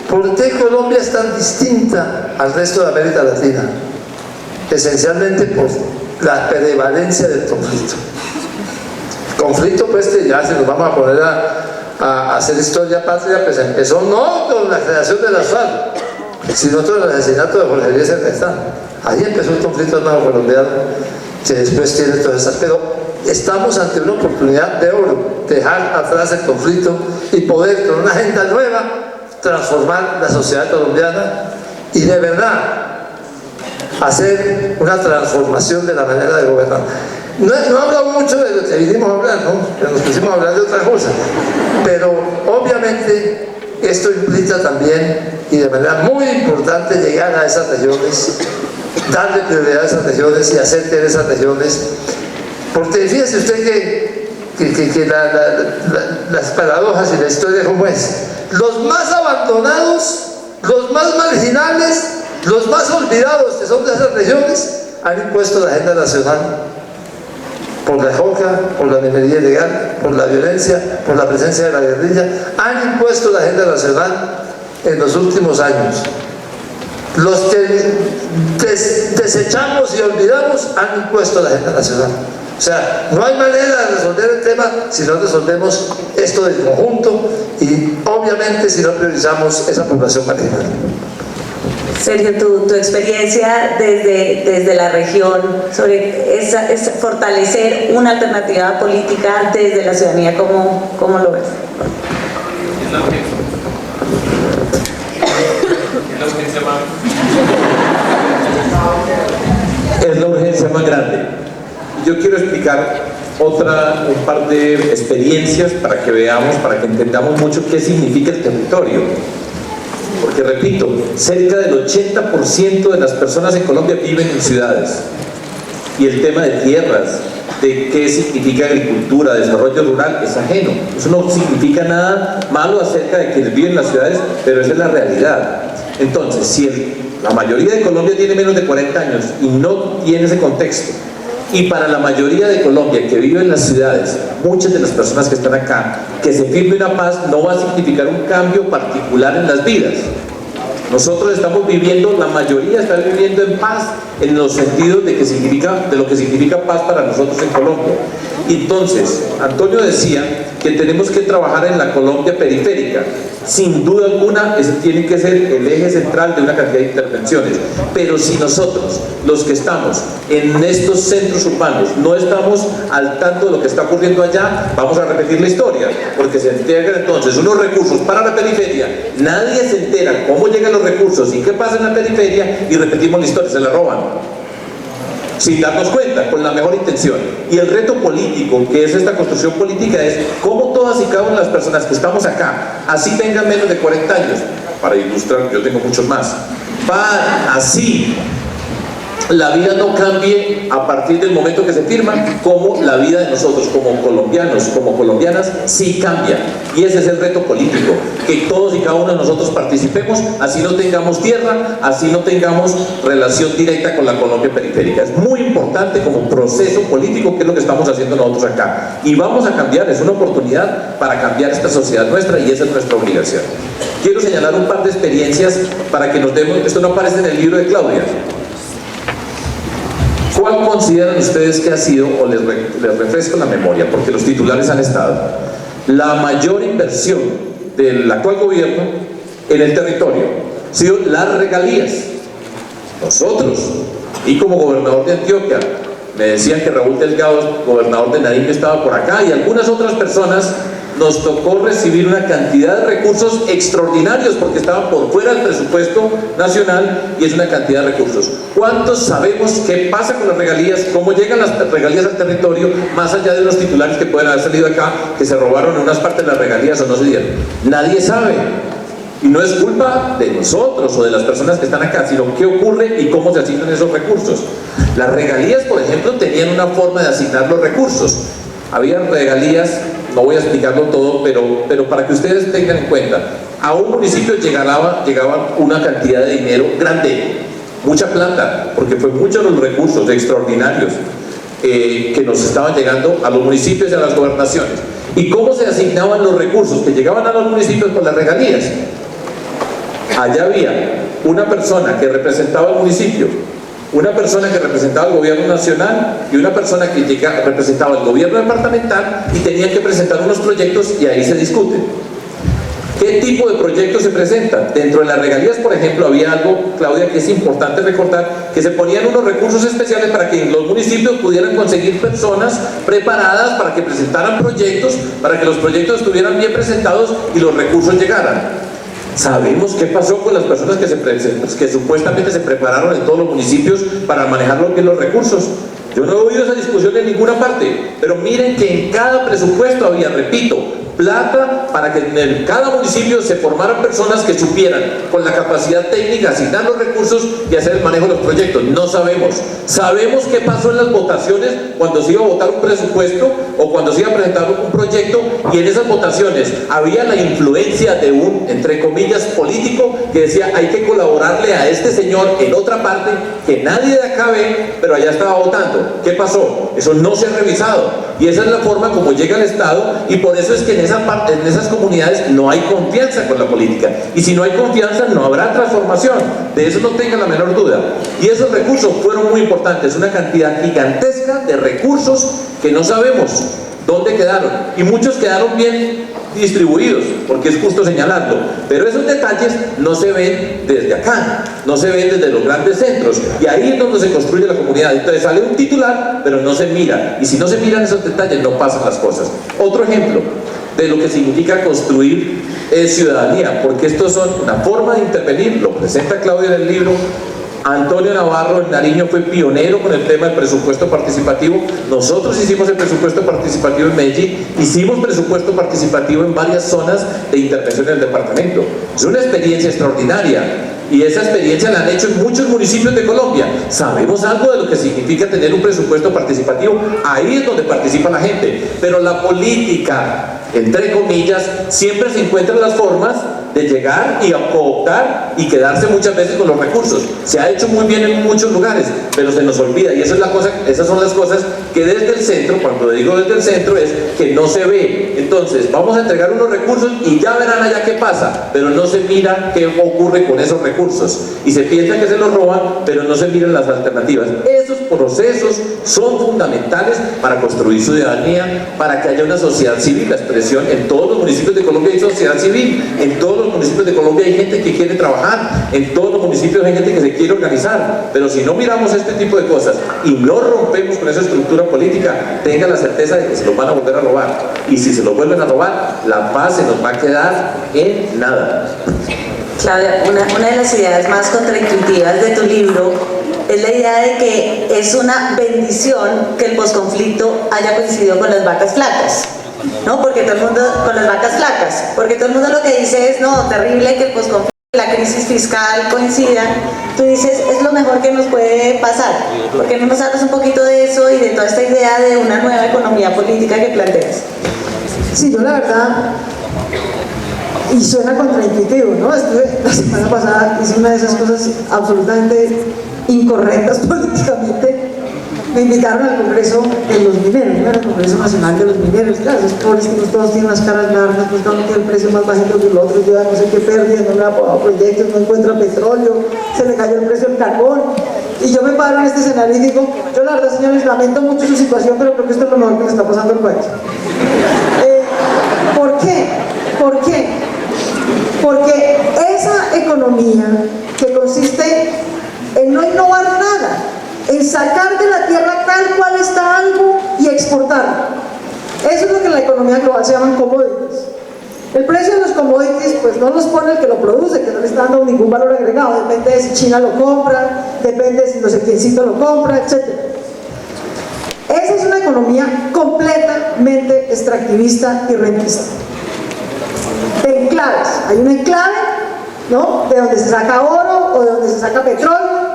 ¿Por qué Colombia es tan distinta al resto de América Latina? Esencialmente por la prevalencia del conflicto. Conflicto pues que ya si nos vamos a poner a hacer historia patria, pues empezó no con la creación de las FARC, sino con el asesinato de Jorge Eliezer Gaitán. Ahí empezó el conflicto armado colombiano, que después tiene todas esas, pero estamos ante una oportunidad de oro, dejar atrás el conflicto y poder con una agenda nueva transformar la sociedad colombiana y de verdad hacer una transformación de la manera de gobernar. No he hablado mucho de lo que vinimos a hablar, ¿no? Pero nos pusimos a hablar de otra cosa, pero obviamente esto implica también, y de manera muy importante, llegar a esas regiones, darle prioridad a esas regiones y hacer que esas regiones, porque fíjese usted que las paradojas y la historia como es, los más abandonados, los más marginales, los más olvidados que son de esas regiones, han impuesto la agenda nacional por la coca, por la minería ilegal, por la violencia, por la presencia de la guerrilla, han impuesto la agenda nacional en los últimos años. Los que desechamos y olvidamos han impuesto la agenda nacional. O sea, no hay manera de resolver el tema si no resolvemos esto del conjunto y obviamente si no priorizamos esa población marginal.
Sergio, tu experiencia desde la región sobre fortalecer una alternativa política desde la ciudadanía, ¿cómo lo ves?
Es la urgencia más grande. Yo quiero explicar un par de experiencias para que veamos, para que entendamos mucho qué significa el territorio. Porque repito, cerca del 80% de las personas en Colombia viven en ciudades. Y el tema de tierras, de qué significa agricultura, desarrollo rural, es ajeno. Eso no significa nada malo acerca de quienes viven en las ciudades, pero esa es la realidad. Entonces, si la mayoría de Colombia tiene menos de 40 años y no tiene ese contexto, Y para la mayoría de Colombia que vive en las ciudades, muchas de las personas que están acá, que se firme una paz no va a significar un cambio particular en las vidas. Nosotros estamos viviendo, la mayoría está viviendo en paz en los sentidos de lo que significa paz para nosotros en Colombia. Entonces, Antonio decía que tenemos que trabajar en la Colombia periférica. Sin duda alguna, ese tiene que ser el eje central de una cantidad de intervenciones. Pero si nosotros, los que estamos en estos centros urbanos, no estamos al tanto de lo que está ocurriendo allá, vamos a repetir la historia, porque se entregan entonces unos recursos para la periferia, nadie se entera cómo llegan los recursos y qué pasa en la periferia, y repetimos la historia, se la roban. Sin darnos cuenta, con la mejor intención. Y el reto político, que es esta construcción política, es cómo todas y cada una de las personas que estamos acá, así tengan menos de 40 años, para ilustrar, yo tengo muchos más, así la vida no cambie a partir del momento que se firma, como la vida de nosotros como colombianos, como colombianas, sí cambia. Y ese es el reto político, que todos y cada uno de nosotros participemos, así no tengamos tierra, así no tengamos relación directa con la Colombia periférica. Es muy importante como proceso político, que es lo que estamos haciendo nosotros acá. Y vamos a cambiar, es una oportunidad para cambiar esta sociedad nuestra, y esa es nuestra obligación. Quiero señalar un par de experiencias para que nos demos, esto no aparece en el libro de Claudia. ¿Cuál consideran ustedes que ha sido, o les refresco la memoria, porque los titulares han estado, la mayor inversión del actual gobierno en el territorio? Han sido las regalías. Nosotros, y como gobernador de Antioquia, me decían que Raúl Delgado, gobernador de Nariño, estaba por acá, y algunas otras personas, nos tocó recibir una cantidad de recursos extraordinarios porque estaban por fuera del presupuesto nacional, y es una cantidad de recursos. ¿Cuántos sabemos qué pasa con las regalías? ¿Cómo llegan las regalías al territorio? Más allá de los titulares que pueden haber salido acá, que se robaron en unas partes de las regalías o no se dieron. Nadie sabe. Y no es culpa de nosotros o de las personas que están acá, sino qué ocurre y cómo se asignan esos recursos. Las regalías, por ejemplo, tenían una forma de asignar los recursos. Había regalías, no voy a explicarlo todo, pero para que ustedes tengan en cuenta, a un municipio llegaba una cantidad de dinero grande, mucha plata, porque fue muchos los recursos extraordinarios que nos estaban llegando a los municipios y a las gobernaciones. ¿Y cómo se asignaban los recursos que llegaban a los municipios por las regalías? Allá había una persona que representaba al municipio, una persona que representaba al gobierno nacional y una persona que representaba al gobierno departamental, y tenían que presentar unos proyectos, y ahí se discuten. ¿Qué tipo de proyectos se presentan? Dentro de las regalías, por ejemplo, había algo, Claudia, que es importante recordar, que se ponían unos recursos especiales para que los municipios pudieran conseguir personas preparadas para que presentaran proyectos, para que los proyectos estuvieran bien presentados y los recursos llegaran. ¿Sabemos qué pasó con las personas que supuestamente se prepararon en todos los municipios para manejar bien los recursos? Yo no he oído esa discusión en ninguna parte, pero miren que en cada presupuesto había, repito, plata para que en cada municipio se formaran personas que supieran con la capacidad técnica asignar los recursos y hacer el manejo de los proyectos. No sabemos. Sabemos qué pasó en las votaciones cuando se iba a votar un presupuesto o cuando se iba a presentar un proyecto, y en esas votaciones había la influencia de un, entre comillas, político que decía: hay que colaborarle a este señor en otra parte que nadie de acá ve, pero allá estaba votando. ¿Qué pasó? Eso no se ha revisado, y esa es la forma como llega el Estado, y por eso es que en esas comunidades no hay confianza con la política, y si no hay confianza no habrá transformación, de eso no tengan la menor duda. Y esos recursos fueron muy importantes, una cantidad gigantesca de recursos que no sabemos dónde quedaron, y muchos quedaron bien distribuidos, porque es justo señalarlo, pero esos detalles no se ven desde acá, no se ven desde los grandes centros, y ahí es donde se construye la comunidad. Entonces sale un titular, pero no se mira, y si no se miran esos detalles no pasan las cosas. Otro ejemplo de lo que significa construir ciudadanía, porque estos son una forma de intervenir, lo presenta Claudia en el libro. Antonio Navarro en Nariño fue pionero con el tema del presupuesto participativo. Nosotros hicimos el presupuesto participativo en Medellín, hicimos presupuesto participativo en varias zonas de intervención en el departamento. Es una experiencia extraordinaria. y esa experiencia la han hecho en muchos municipios de Colombia. Sabemos algo de lo que significa tener un presupuesto participativo, ahí es donde participa la gente, pero la política, entre comillas, siempre se encuentran las formas de llegar y a cooptar y quedarse muchas veces con los recursos. Se ha hecho muy bien en muchos lugares, pero se nos olvida, y esa es la cosa, esas son las cosas que desde el centro, cuando digo desde el centro, es que no se ve. Entonces, vamos a entregar unos recursos y ya verán allá qué pasa, pero no se mira qué ocurre con esos recursos. Y se piensa que se los roban, pero no se miran las alternativas. Esos procesos son fundamentales para construir ciudadanía, para que haya una sociedad civil. La expresión, en todos los municipios de Colombia hay sociedad civil, en todos los municipios de Colombia hay gente que quiere trabajar, en todos los municipios hay gente que se quiere organizar, pero si no miramos este tipo de cosas y no rompemos con esa estructura política, tenga la certeza de que se los van a volver a robar, y si se los vuelven a robar, la paz se nos va a quedar en nada.
Claudia, una de las ideas más contraintuitivas de tu libro es la idea de que es una bendición que el posconflicto haya coincidido con las vacas flacas, ¿no? Porque todo el mundo, con las vacas flacas, porque todo el mundo lo que dice es, no, terrible que el posconflicto, la crisis fiscal coincidan. Tú dices, es lo mejor que nos puede pasar. ¿Por qué no nos hablas un poquito de eso y de toda esta idea de una nueva economía política que planteas?
Sí, yo la verdad, y suena contraintuitivo, ¿no? Estuve la semana pasada, hice una de esas cosas absolutamente incorrectas políticamente. Me invitaron al Congreso de los Mineros, ¿no? Al Congreso Nacional de los Mineros. Claro, esos pobres tipos todos tienen las caras largas, pues cada uno tiene el precio más bajito que el otro, lleva no sé qué pérdida, no le ha aprobado proyectos, no encuentra petróleo, se le cayó el precio del carbón. Y yo me paro en este escenario y digo, yo la verdad, señores, lamento mucho su situación, pero creo que esto es lo mejor que le está pasando al país. ¿Por qué? ¿Por qué? Porque esa economía que consiste en no innovar nada, en sacar de la tierra tal cual está algo y exportarlo. Eso es lo que en la economía global se llaman commodities. El precio de los commodities pues no los pone el que lo produce, que no le está dando ningún valor agregado, depende de si China lo compra, depende de si no sé quiéncito lo compra, etc. Esa es una economía completamente extractivista y rentista. De enclaves, hay un enclave, ¿no?, de donde se saca oro o de donde se saca petróleo.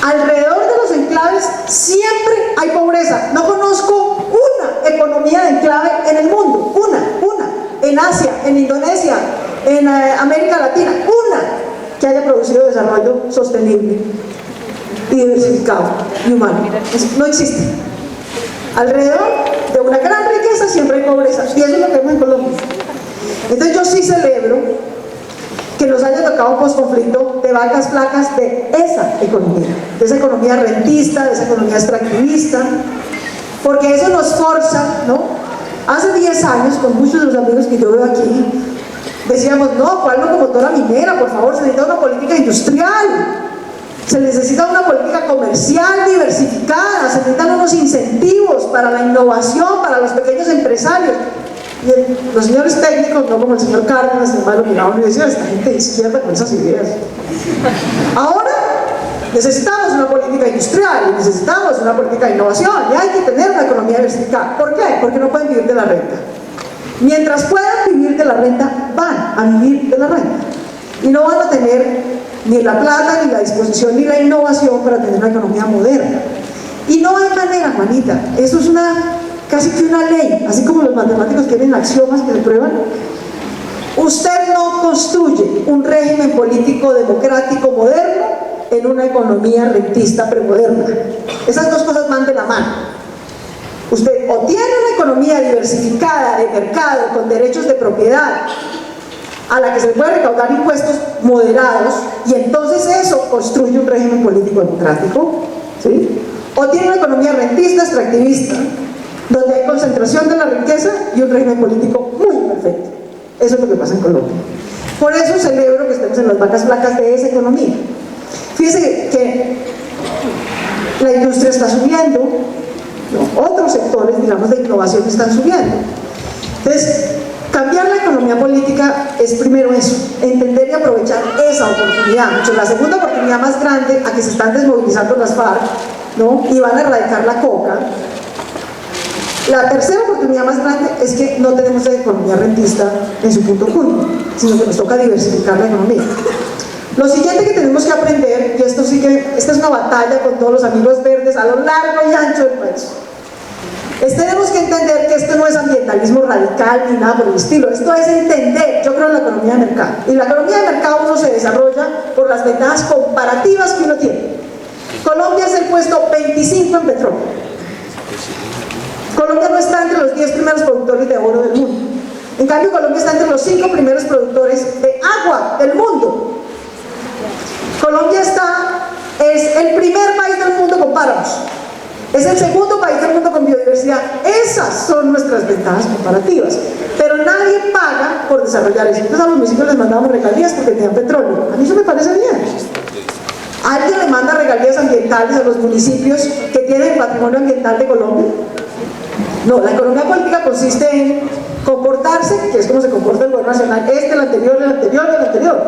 Alrededor de los enclaves siempre hay pobreza. No conozco una economía de enclave en el mundo, una, en Asia, en Indonesia, en América Latina, una que haya producido desarrollo sostenible y diversificado y humano. No existe. Alrededor de una gran riqueza siempre hay pobreza, y eso es lo que vemos en Colombia. Entonces yo sí celebro que nos haya tocado un posconflicto de vacas flacas de esa economía rentista, de esa economía extractivista, porque eso nos forza, ¿no? Hace 10 años, con muchos de los amigos que yo veo aquí, decíamos, no, ¿cuál locomotora minera? Por favor, se necesita una política industrial, se necesita una política comercial diversificada, se necesitan unos incentivos para la innovación, para los pequeños empresarios. Y los señores técnicos, no como el señor Cárdenas, el hermano miraban y decían, esta gente de izquierda con esas ideas. Ahora necesitamos una política industrial, necesitamos una política de innovación, y hay que tener una economía diversificada. ¿Por qué? Porque no pueden vivir de la renta. Mientras puedan vivir de la renta, van a vivir de la renta. Y no van a tener ni la plata, ni la disposición, ni la innovación para tener una economía moderna. Y no hay manera, Juanita, eso es casi que una ley, así como los matemáticos tienen axiomas que se prueban. Usted no construye un régimen político democrático moderno en una economía rentista premoderna. Esas dos cosas van de la mano. Usted o tiene una economía diversificada de mercado con derechos de propiedad a la que se le puede recaudar impuestos moderados, y entonces eso construye un régimen político democrático, ¿sí? O tiene una economía rentista, extractivista, donde hay concentración de la riqueza y un régimen político muy imperfecto. Eso es lo que pasa en Colombia. Por eso celebro que estemos en las vacas flacas de esa economía. Fíjense que la industria está subiendo, ¿no? Otros sectores, digamos, de innovación están subiendo. Entonces, cambiar la economía política es primero eso, entender y aprovechar esa oportunidad. La segunda oportunidad más grande, a que se están desmovilizando las FARC, ¿no?, y van a erradicar la coca. La tercera oportunidad más grande es que no tenemos esa economía rentista en su punto culmen, sino que nos toca diversificar la economía. Lo siguiente que tenemos que aprender, y esta es una batalla con todos los amigos verdes a lo largo y ancho del país, tenemos que entender que esto no es ambientalismo radical ni nada por el estilo. Esto es entender, yo creo, en la economía de mercado. Y la economía de mercado uno se desarrolla por las ventajas comparativas que uno tiene. Colombia es el puesto 25 en petróleo. Colombia no está entre los 10 primeros productores de oro del mundo. En cambio, Colombia está entre los 5 primeros productores de agua del mundo. Colombia es el primer país del mundo con páramos. Es el segundo país del mundo con biodiversidad. Esas son nuestras ventajas comparativas. Pero nadie paga por desarrollar eso. Entonces a los municipios les mandamos regalías porque tenían petróleo. A mí eso me parece bien. ¿Alguien le manda regalías ambientales a los municipios que tienen el patrimonio ambiental de Colombia? No, la economía política consiste en comportarse, que es como se comporta el gobierno nacional, el anterior, el anterior, el anterior.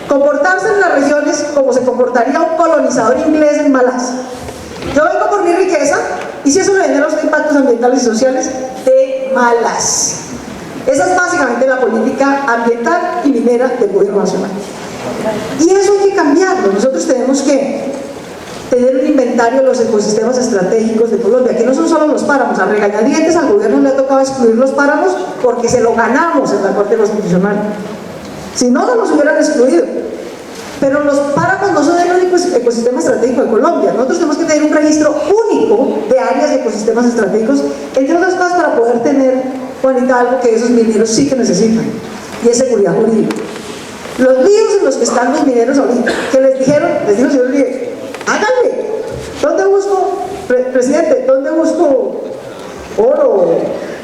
Comportarse en las regiones como se comportaría un colonizador inglés en Malasia. Yo vengo por mi riqueza, y si eso le genera los impactos ambientales y sociales, de malas. Esa es básicamente la política ambiental y minera del gobierno nacional. Y eso hay que cambiarlo. Nosotros tenemos que tener un inventario de los ecosistemas estratégicos de Colombia, que no son solo los páramos. A regañadientes al gobierno le ha tocado excluir los páramos porque se lo ganamos en la Corte Constitucional. Si no, no los hubieran excluido. Pero los páramos no son el único ecosistema estratégico de Colombia. Nosotros tenemos que tener un registro único de áreas y ecosistemas estratégicos, entre otras cosas para poder tener, Juanita, algo que esos mineros sí que necesitan, y es seguridad jurídica. Los líos en los que están los mineros ahorita, que les dijo el señor Uribe, háganme, ¿dónde busco, presidente, dónde busco oro?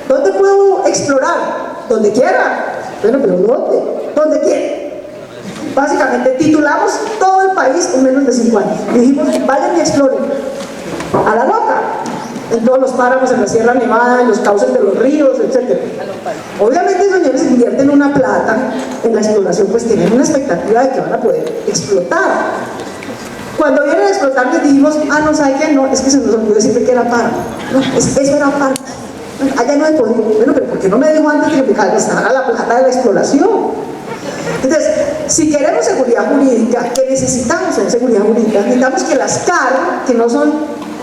¿Dónde puedo explorar? Donde quiera. Bueno, pero ¿dónde? Donde quiera. Básicamente titulamos todo el país en menos de 5 años. Y dijimos, vayan y exploren. A la loca. En todos los páramos, en la Sierra Nevada, en los cauces de los ríos, etc. Obviamente, señores, invierten una plata en la exploración, pues tienen una expectativa de que van a poder explotar. Cuando vienen a explotar, les dijimos, no, ¿sabe qué? No, es que se nos olvidó decirle que era páramo. No, eso era páramo. Allá no he podido. Bueno, pero ¿por qué no me dijo antes de que me gastara la plata de la exploración? Entonces, si queremos seguridad jurídica, que necesitamos en seguridad jurídica, necesitamos que las CAR, que no son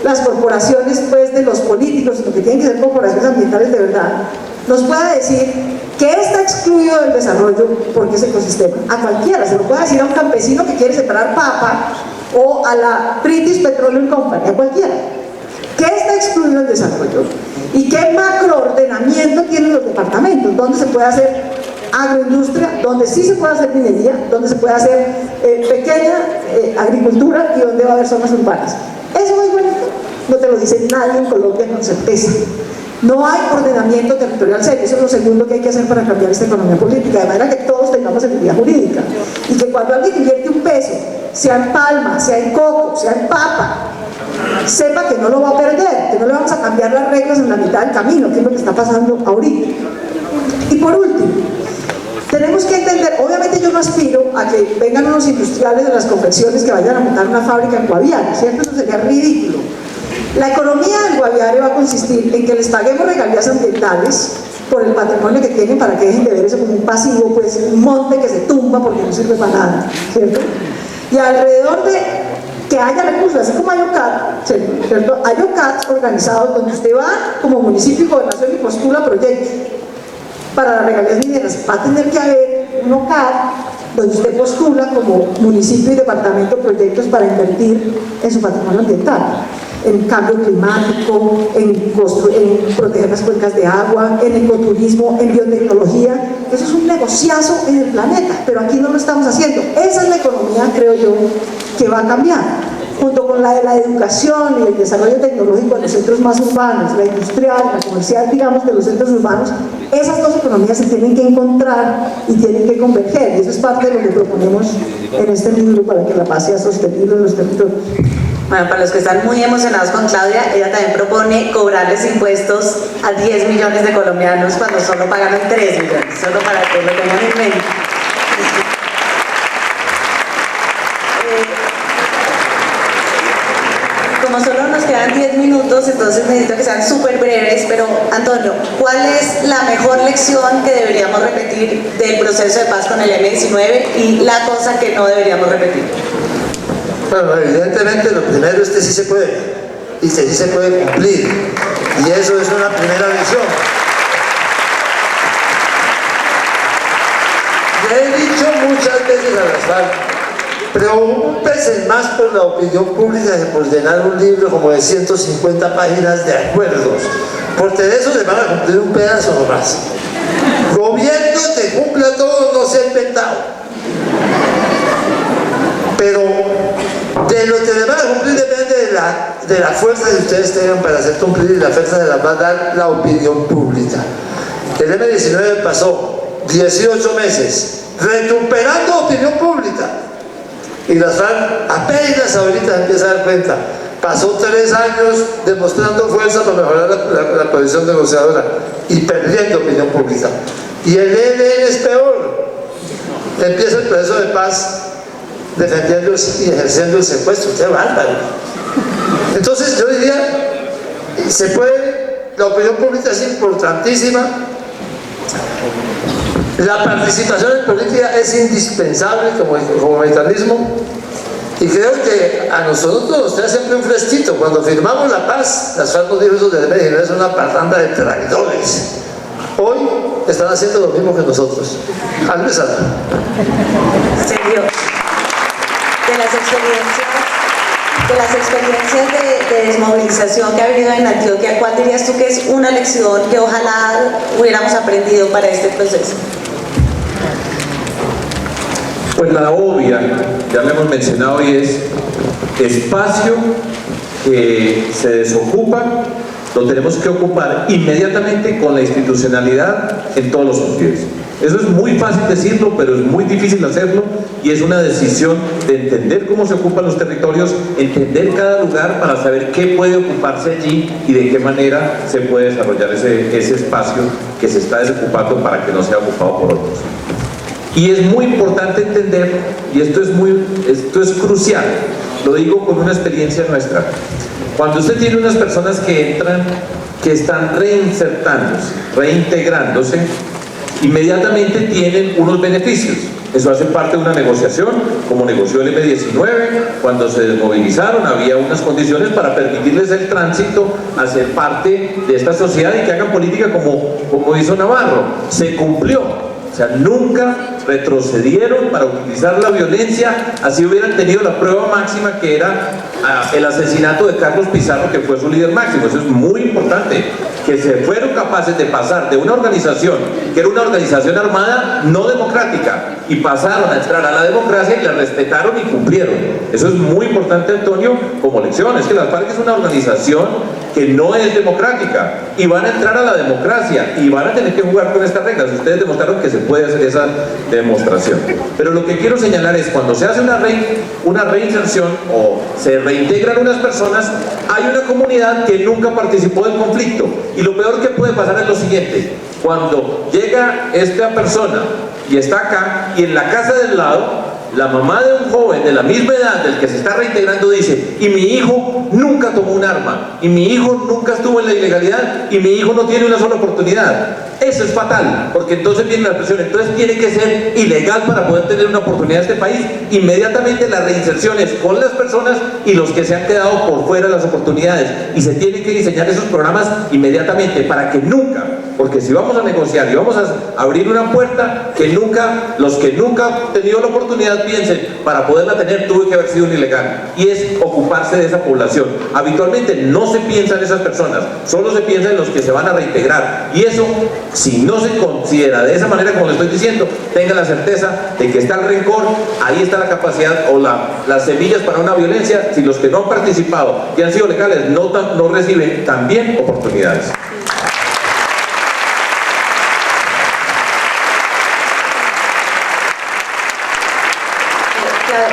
las corporaciones pues, de los políticos, sino que tienen que ser corporaciones ambientales de verdad, nos pueda decir que está excluido del desarrollo porque es ecosistema. A cualquiera, se lo puede decir a un campesino que quiere separar papa o a la British Petroleum Company, a cualquiera. ¿Qué está excluido del desarrollo? ¿Y qué macroordenamiento tienen los departamentos? ¿Dónde se puede hacer agroindustria, donde sí se puede hacer minería, donde se puede hacer pequeña agricultura y donde va a haber zonas urbanas? Es muy bonito, no te lo dice nadie en Colombia con certeza. No hay ordenamiento territorial serio, eso es lo segundo que hay que hacer para cambiar esta economía política, de manera que todos tengamos seguridad jurídica y que cuando alguien invierte un peso, sea en palma, sea en coco, sea en papa, sepa que no lo va a perder, que no le vamos a cambiar las reglas en la mitad del camino, que es lo que está pasando ahorita. Y por último, tenemos que entender, obviamente yo no aspiro a que vengan unos industriales de las confecciones que vayan a montar una fábrica en Guaviare, ¿cierto? Eso sería ridículo. La economía del Guaviare va a consistir en que les paguemos regalías ambientales por el patrimonio que tienen para que dejen de ver eso como un pasivo, pues un monte que se tumba porque no sirve para nada, ¿cierto? Y alrededor de que haya recursos, así como hay OCAT, ¿cierto? Hay OCAT organizados donde usted va como municipio y gobernación y postula proyectos para las regalías mineras. Va a tener que haber un OCAT donde usted postula como municipio y departamento proyectos para invertir en su patrimonio ambiental, en cambio climático, en proteger las cuencas de agua, en ecoturismo, en biotecnología. Eso es un negociazo en el planeta, pero aquí no lo estamos haciendo. Esa es la economía, creo yo, que va a cambiar, junto con la de la educación y el desarrollo tecnológico en los centros más urbanos, la industrial, la comercial, digamos, de los centros urbanos. Esas dos economías se tienen que encontrar y tienen que converger, y eso es parte de lo que proponemos en este libro para que la paz sea sostenible en los territorios.
Bueno, para los que están muy emocionados con Claudia, ella también propone cobrarles impuestos a 10 millones de colombianos cuando solo pagaron 3 millones, solo para que lo tengan en mente. Como solo nos nos quedan 10 minutos, entonces necesito que sean súper breves, pero Antonio, ¿cuál es la mejor lección que deberíamos repetir del proceso de paz con el M-19 y la cosa que no deberíamos repetir?
Bueno, evidentemente lo primero es que sí se puede, y que sí se puede cumplir, y eso es una primera lección. Le he dicho muchas veces a las FARC, preocúpense más por la opinión pública que por llenar un libro como de 150 páginas de acuerdos, porque de eso les van a cumplir un pedazo nomás. Gobierno que cumpla todo no se ha inventado, pero de lo que les van a cumplir depende de la fuerza que ustedes tengan para hacer cumplir, y la fuerza se las va a dar la opinión pública. El M-19 pasó 18 meses recuperando opinión pública, y las FARC apenas ahorita empieza a dar cuenta. Pasó 3 años demostrando fuerza para mejorar la posición negociadora y perdiendo opinión pública. Y el ELN es peor. Empieza el proceso de paz defendiendo y ejerciendo el secuestro. ¡Qué bárbaro! Entonces yo diría, se puede, la opinión pública es importantísima. La participación en política es indispensable como mecanismo, y creo que a nosotros nos trae siempre un fresquito. Cuando firmamos la paz, las FARC nos dijo eso de Medellín, es una parranda de traidores. Hoy están haciendo lo mismo que nosotros. Al Sergio,
de las experiencias de desmovilización que ha habido en Antioquia, ¿cuál dirías tú que es una lección que ojalá hubiéramos aprendido para este proceso?
Pues la obvia, ya lo hemos mencionado, y es espacio que se desocupa, lo tenemos que ocupar inmediatamente con la institucionalidad en todos los sentidos. Eso es muy fácil decirlo, pero es muy difícil hacerlo, y es una decisión de entender cómo se ocupan los territorios, entender cada lugar para saber qué puede ocuparse allí y de qué manera se puede desarrollar ese espacio que se está desocupando para que no sea ocupado por otros. Y es muy importante entender, y esto es crucial, lo digo con una experiencia nuestra. Cuando usted tiene unas personas que entran, que están reintegrándose, inmediatamente tienen unos beneficios. Eso hace parte de una negociación, como negoció el M-19, cuando se desmovilizaron había unas condiciones para permitirles el tránsito a ser parte de esta sociedad y que hagan política como hizo Navarro. Se cumplió. O sea, nunca retrocedieron para utilizar la violencia, así hubieran tenido la prueba máxima, que era el asesinato de Carlos Pizarro, que fue su líder máximo. Eso es muy importante, que se fueron capaces de pasar de una organización que era una organización armada no democrática, y pasaron a entrar a la democracia y la respetaron y cumplieron. Eso es muy importante, Antonio, como lección. Es que las FARC es una organización que no es democrática, y van a entrar a la democracia y van a tener que jugar con estas reglas. Ustedes demostraron que se puede hacer esa demostración. Pero lo que quiero señalar es, cuando se hace una reinserción o se reintegran unas personas, hay una comunidad que nunca participó del conflicto, y lo peor que puede pasar es lo siguiente: cuando llega esta persona y está acá, y en la casa del lado la mamá de un joven de la misma edad del que se está reintegrando dice: y mi hijo nunca tomó un arma, y mi hijo nunca estuvo en la ilegalidad, y mi hijo no tiene una sola oportunidad. Eso es fatal, porque entonces viene la presión. Entonces tiene que ser ilegal para poder tener una oportunidad en este país. Inmediatamente la reinserción es con las personas y los que se han quedado por fuera de las oportunidades, y se tienen que diseñar esos programas inmediatamente para que nunca, porque si vamos a negociar y vamos a abrir una puerta, que nunca, los que nunca han tenido la oportunidad piensen: para poderla tener tuve que haber sido un ilegal. Y es ocuparse de esa población. Habitualmente no se piensa en esas personas, solo se piensa en los que se van a reintegrar, y eso, si no se considera de esa manera como le estoy diciendo, tenga la certeza de que está el rencor, ahí está la capacidad o las semillas para una violencia, si los que no han participado y han sido legales no reciben también oportunidades.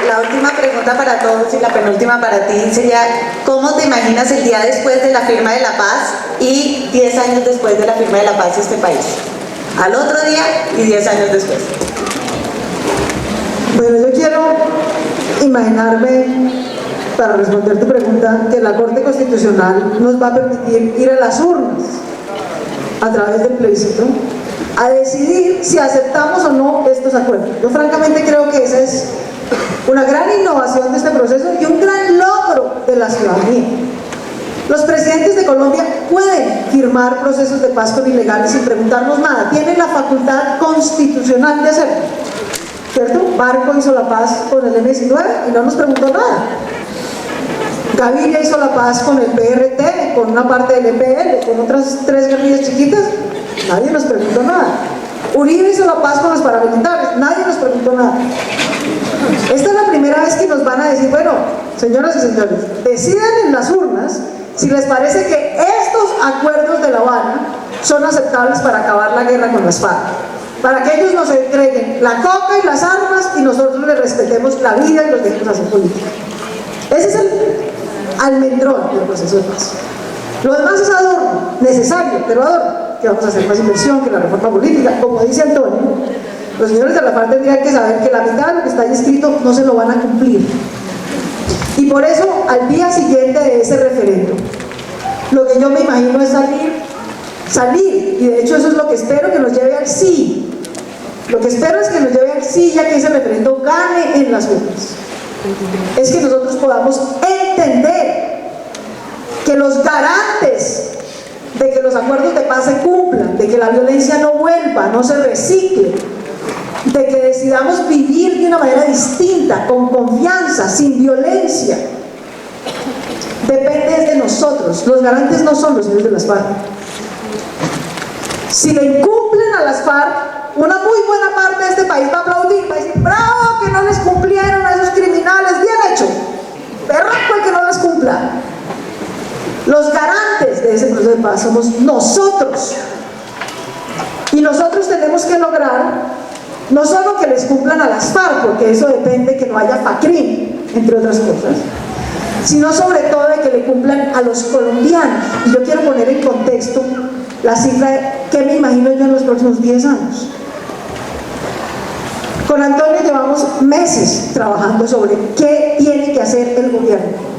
La última pregunta para todos y la penúltima para ti sería: ¿cómo te imaginas el día después de la firma de la paz y 10 años después de la firma de la paz de este país? Al otro día y 10 años después.
Bueno, yo quiero imaginarme para responder tu pregunta, que la Corte Constitucional nos va a permitir ir a las urnas a través del plebiscito a decidir si aceptamos o no estos acuerdos. Yo francamente creo que esa es una gran innovación de este proceso y un gran logro de la ciudadanía. Los presidentes de Colombia pueden firmar procesos de paz con ilegales sin preguntarnos nada, tienen la facultad constitucional de hacerlo, ¿cierto? Barco hizo la paz con el M-19 y no nos preguntó nada. Gaviria hizo la paz con el PRT, con una parte del EPL, con otras 3 guerrillas chiquitas, nadie nos preguntó nada. Uribe hizo la paz con los paramilitares, nadie nos preguntó nada. Esta es la primera vez que nos van a decir, bueno, señoras y señores, decidan en las urnas si les parece que estos acuerdos de La Habana son aceptables para acabar la guerra con las FARC, para que ellos nos entreguen la coca y las armas y nosotros les respetemos la vida y los dejemos hacer política. Ese es el almendrón del proceso de paz. Lo demás es adorno, necesario, pero adorno, que vamos a hacer más inversión, que la reforma política, como dice Antonio. Los señores de la FARC tendrían que saber que la mitad de lo que está ahí escrito no se lo van a cumplir. Y por eso, al día siguiente de ese referéndum, lo que yo me imagino es salir, y de hecho eso es lo que espero que nos lleve al sí. Lo que espero es que nos lleve al sí, ya que ese referéndum gane en las urnas. Es que nosotros podamos entender que los garantes de que los acuerdos de paz se cumplan, de que la violencia no vuelva, no se recicle, de que decidamos vivir de una manera distinta, con confianza, sin violencia, depende de nosotros. Los garantes no son los señores de las FARC. Si le incumplen a las FARC, una muy buena parte de este país va a aplaudir, va a decir, bravo que no les cumplieron a esos criminales, bien hecho, berraco el que no les cumpla. Los garantes de ese proceso de paz somos nosotros, y nosotros tenemos que lograr no solo que les cumplan a las FARC, porque eso depende de que no haya FACRIM, entre otras cosas, sino sobre todo de que le cumplan a los colombianos. Y yo quiero poner en contexto la cifra que me imagino yo en los próximos 10 años. Con Antonio llevamos meses trabajando sobre qué tiene que hacer el gobierno.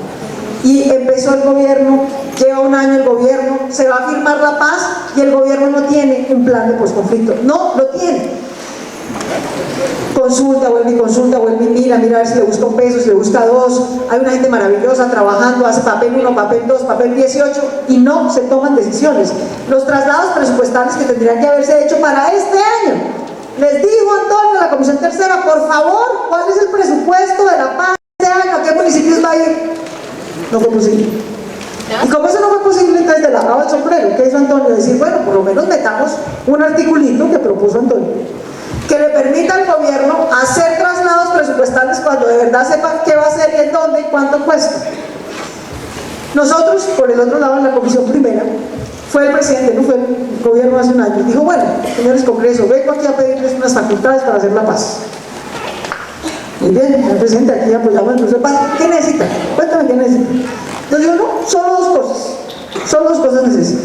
Y empezó el gobierno, lleva un año el gobierno, se va a firmar la paz y el gobierno no tiene un plan de posconflicto. No lo tiene. Consulta, vuelve y mira a ver si le busca un peso, si le busca 2. Hay una gente maravillosa trabajando, hace papel 1, papel 2, papel 18 y no se toman decisiones. Los traslados presupuestales que tendrían que haberse hecho para este año. Les dijo Antonio a la Comisión Tercera, por favor, ¿cuál es el presupuesto de la paz este año? ¿A qué municipios va a ir? No fue posible. Y como eso no fue posible, entonces de la raba del sombrero, ¿qué hizo Antonio? Decir, bueno, por lo menos metamos un articulito que propuso Antonio, que le permita al gobierno hacer traslados presupuestales cuando de verdad sepa qué va a hacer y en dónde y cuánto cuesta. Nosotros, por el otro lado, en la comisión primera, fue el presidente, no fue el gobierno hace un año, dijo, bueno, señores Congreso, vengo aquí a pedirles unas facultades para hacer la paz. Muy bien, el presidente, aquí apoyamos el proceso de paz. ¿Qué necesita? Cuéntame qué necesita. Yo digo, no, solo dos cosas necesito.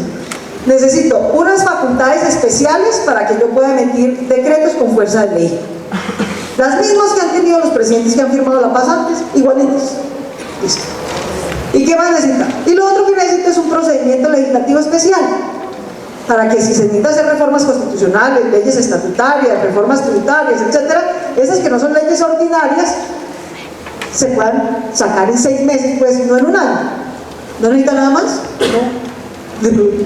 Necesito unas facultades especiales para que yo pueda emitir decretos con fuerza de ley. Las mismas que han tenido los presidentes que han firmado la paz antes, igualitas. Listo. ¿Y qué más necesita? Y lo otro que necesito es un procedimiento legislativo especial, para que si se necesita hacer reformas constitucionales, leyes estatutarias, reformas tributarias, etcétera, esas que no son leyes ordinarias, se puedan sacar en 6 meses, pues no en un año. ¿No necesita nada más?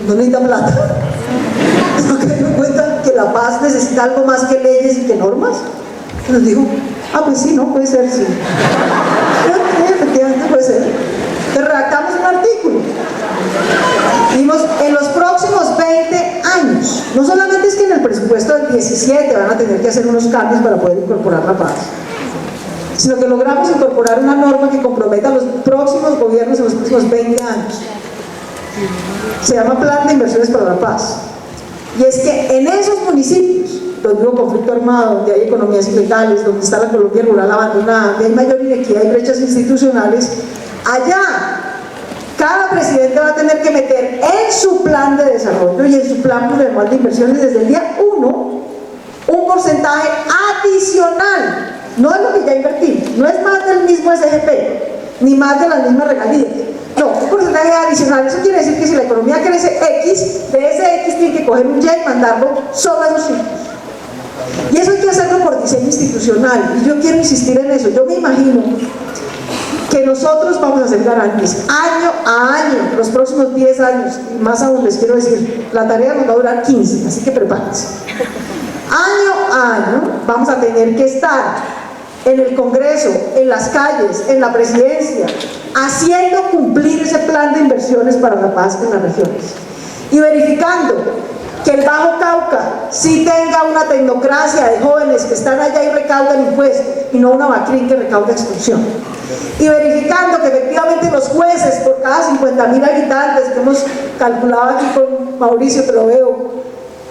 No necesita plata. ¿No que me cuenta que la paz necesita algo más que leyes y que normas? Nos dijo, pues sí, no, puede ser, sí. Efectivamente puede ser. Entonces redactamos un artículo. Dijimos, en los próximos 20 años, no solamente es que en el presupuesto del 17 van a tener que hacer unos cambios para poder incorporar la paz, sino que logramos incorporar una norma que comprometa a los próximos gobiernos en los próximos 20 años. Se llama Plan de Inversiones para la Paz. Y es que en esos municipios donde hubo conflicto armado, donde hay economías ilegales, donde está la Colombia rural abandonada, donde hay mayor inequidad y brechas institucionales, allá cada presidente va a tener que meter en su plan de desarrollo y en su plan plurianual de inversiones desde el día 1 un porcentaje adicional, no es lo que ya invertimos, no es más del mismo SGP, ni más de las mismas regalías. No, un porcentaje adicional. Eso quiere decir que si la economía crece X, de ese X tiene que coger un Y y mandarlo solo a esos hijos. Y eso hay que hacerlo por diseño institucional. Y yo quiero insistir en eso. Yo me imagino que nosotros vamos a ser garantes año a año, los próximos 10 años, y más aún les quiero decir, la tarea nos va a durar 15, así que prepárense. Año a año vamos a tener que estar en el Congreso, en las calles, en la presidencia, haciendo cumplir ese plan de inversiones para la paz en las regiones y verificando que el Bajo Cauca sí tenga una tecnocracia de jóvenes que están allá y recaudan impuestos y no una Bacrín que recauda extorsión, y verificando que efectivamente los jueces por cada 50.000 habitantes que hemos calculado aquí con Mauricio, te lo veo,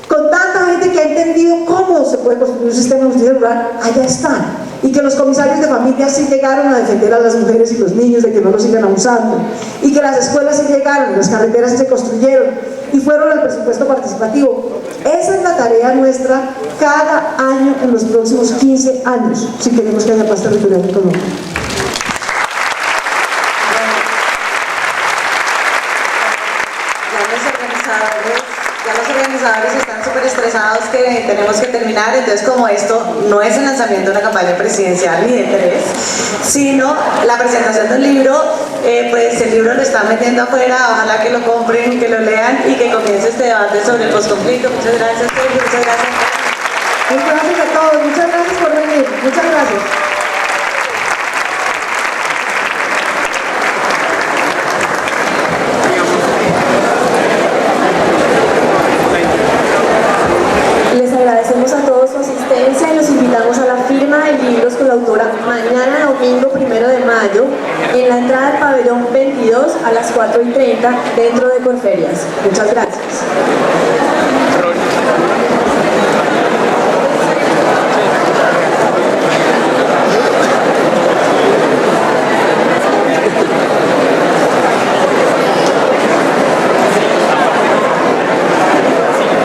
con tanta gente que ha entendido cómo se puede construir un sistema de justicia rural, allá están. Y que los comisarios de familia sí llegaron a defender a las mujeres y los niños de que no los sigan abusando. Y que las escuelas sí llegaron, y las carreteras sí se construyeron y fueron al presupuesto participativo. Esa es la tarea nuestra cada año en los próximos 15 años, si queremos que haya paz territorial en Colombia.
Ya los organizadores están súper estresados que tenemos que terminar, entonces como esto no es el lanzamiento de una campaña presidencial ni de 3, sino la presentación de un libro, pues el libro lo están metiendo afuera, ojalá que lo compren, que lo lean y que comience este debate sobre el posconflicto. Muchas gracias, Sergio, muchas gracias.
Muchas gracias a todos, muchas gracias por venir, muchas gracias.
Les agradecemos a todos su asistencia y los invitamos a la firma de libros con la autora mañana domingo 1 de mayo en la entrada del pabellón 22 a las 4:30 dentro de Corferias. Muchas gracias.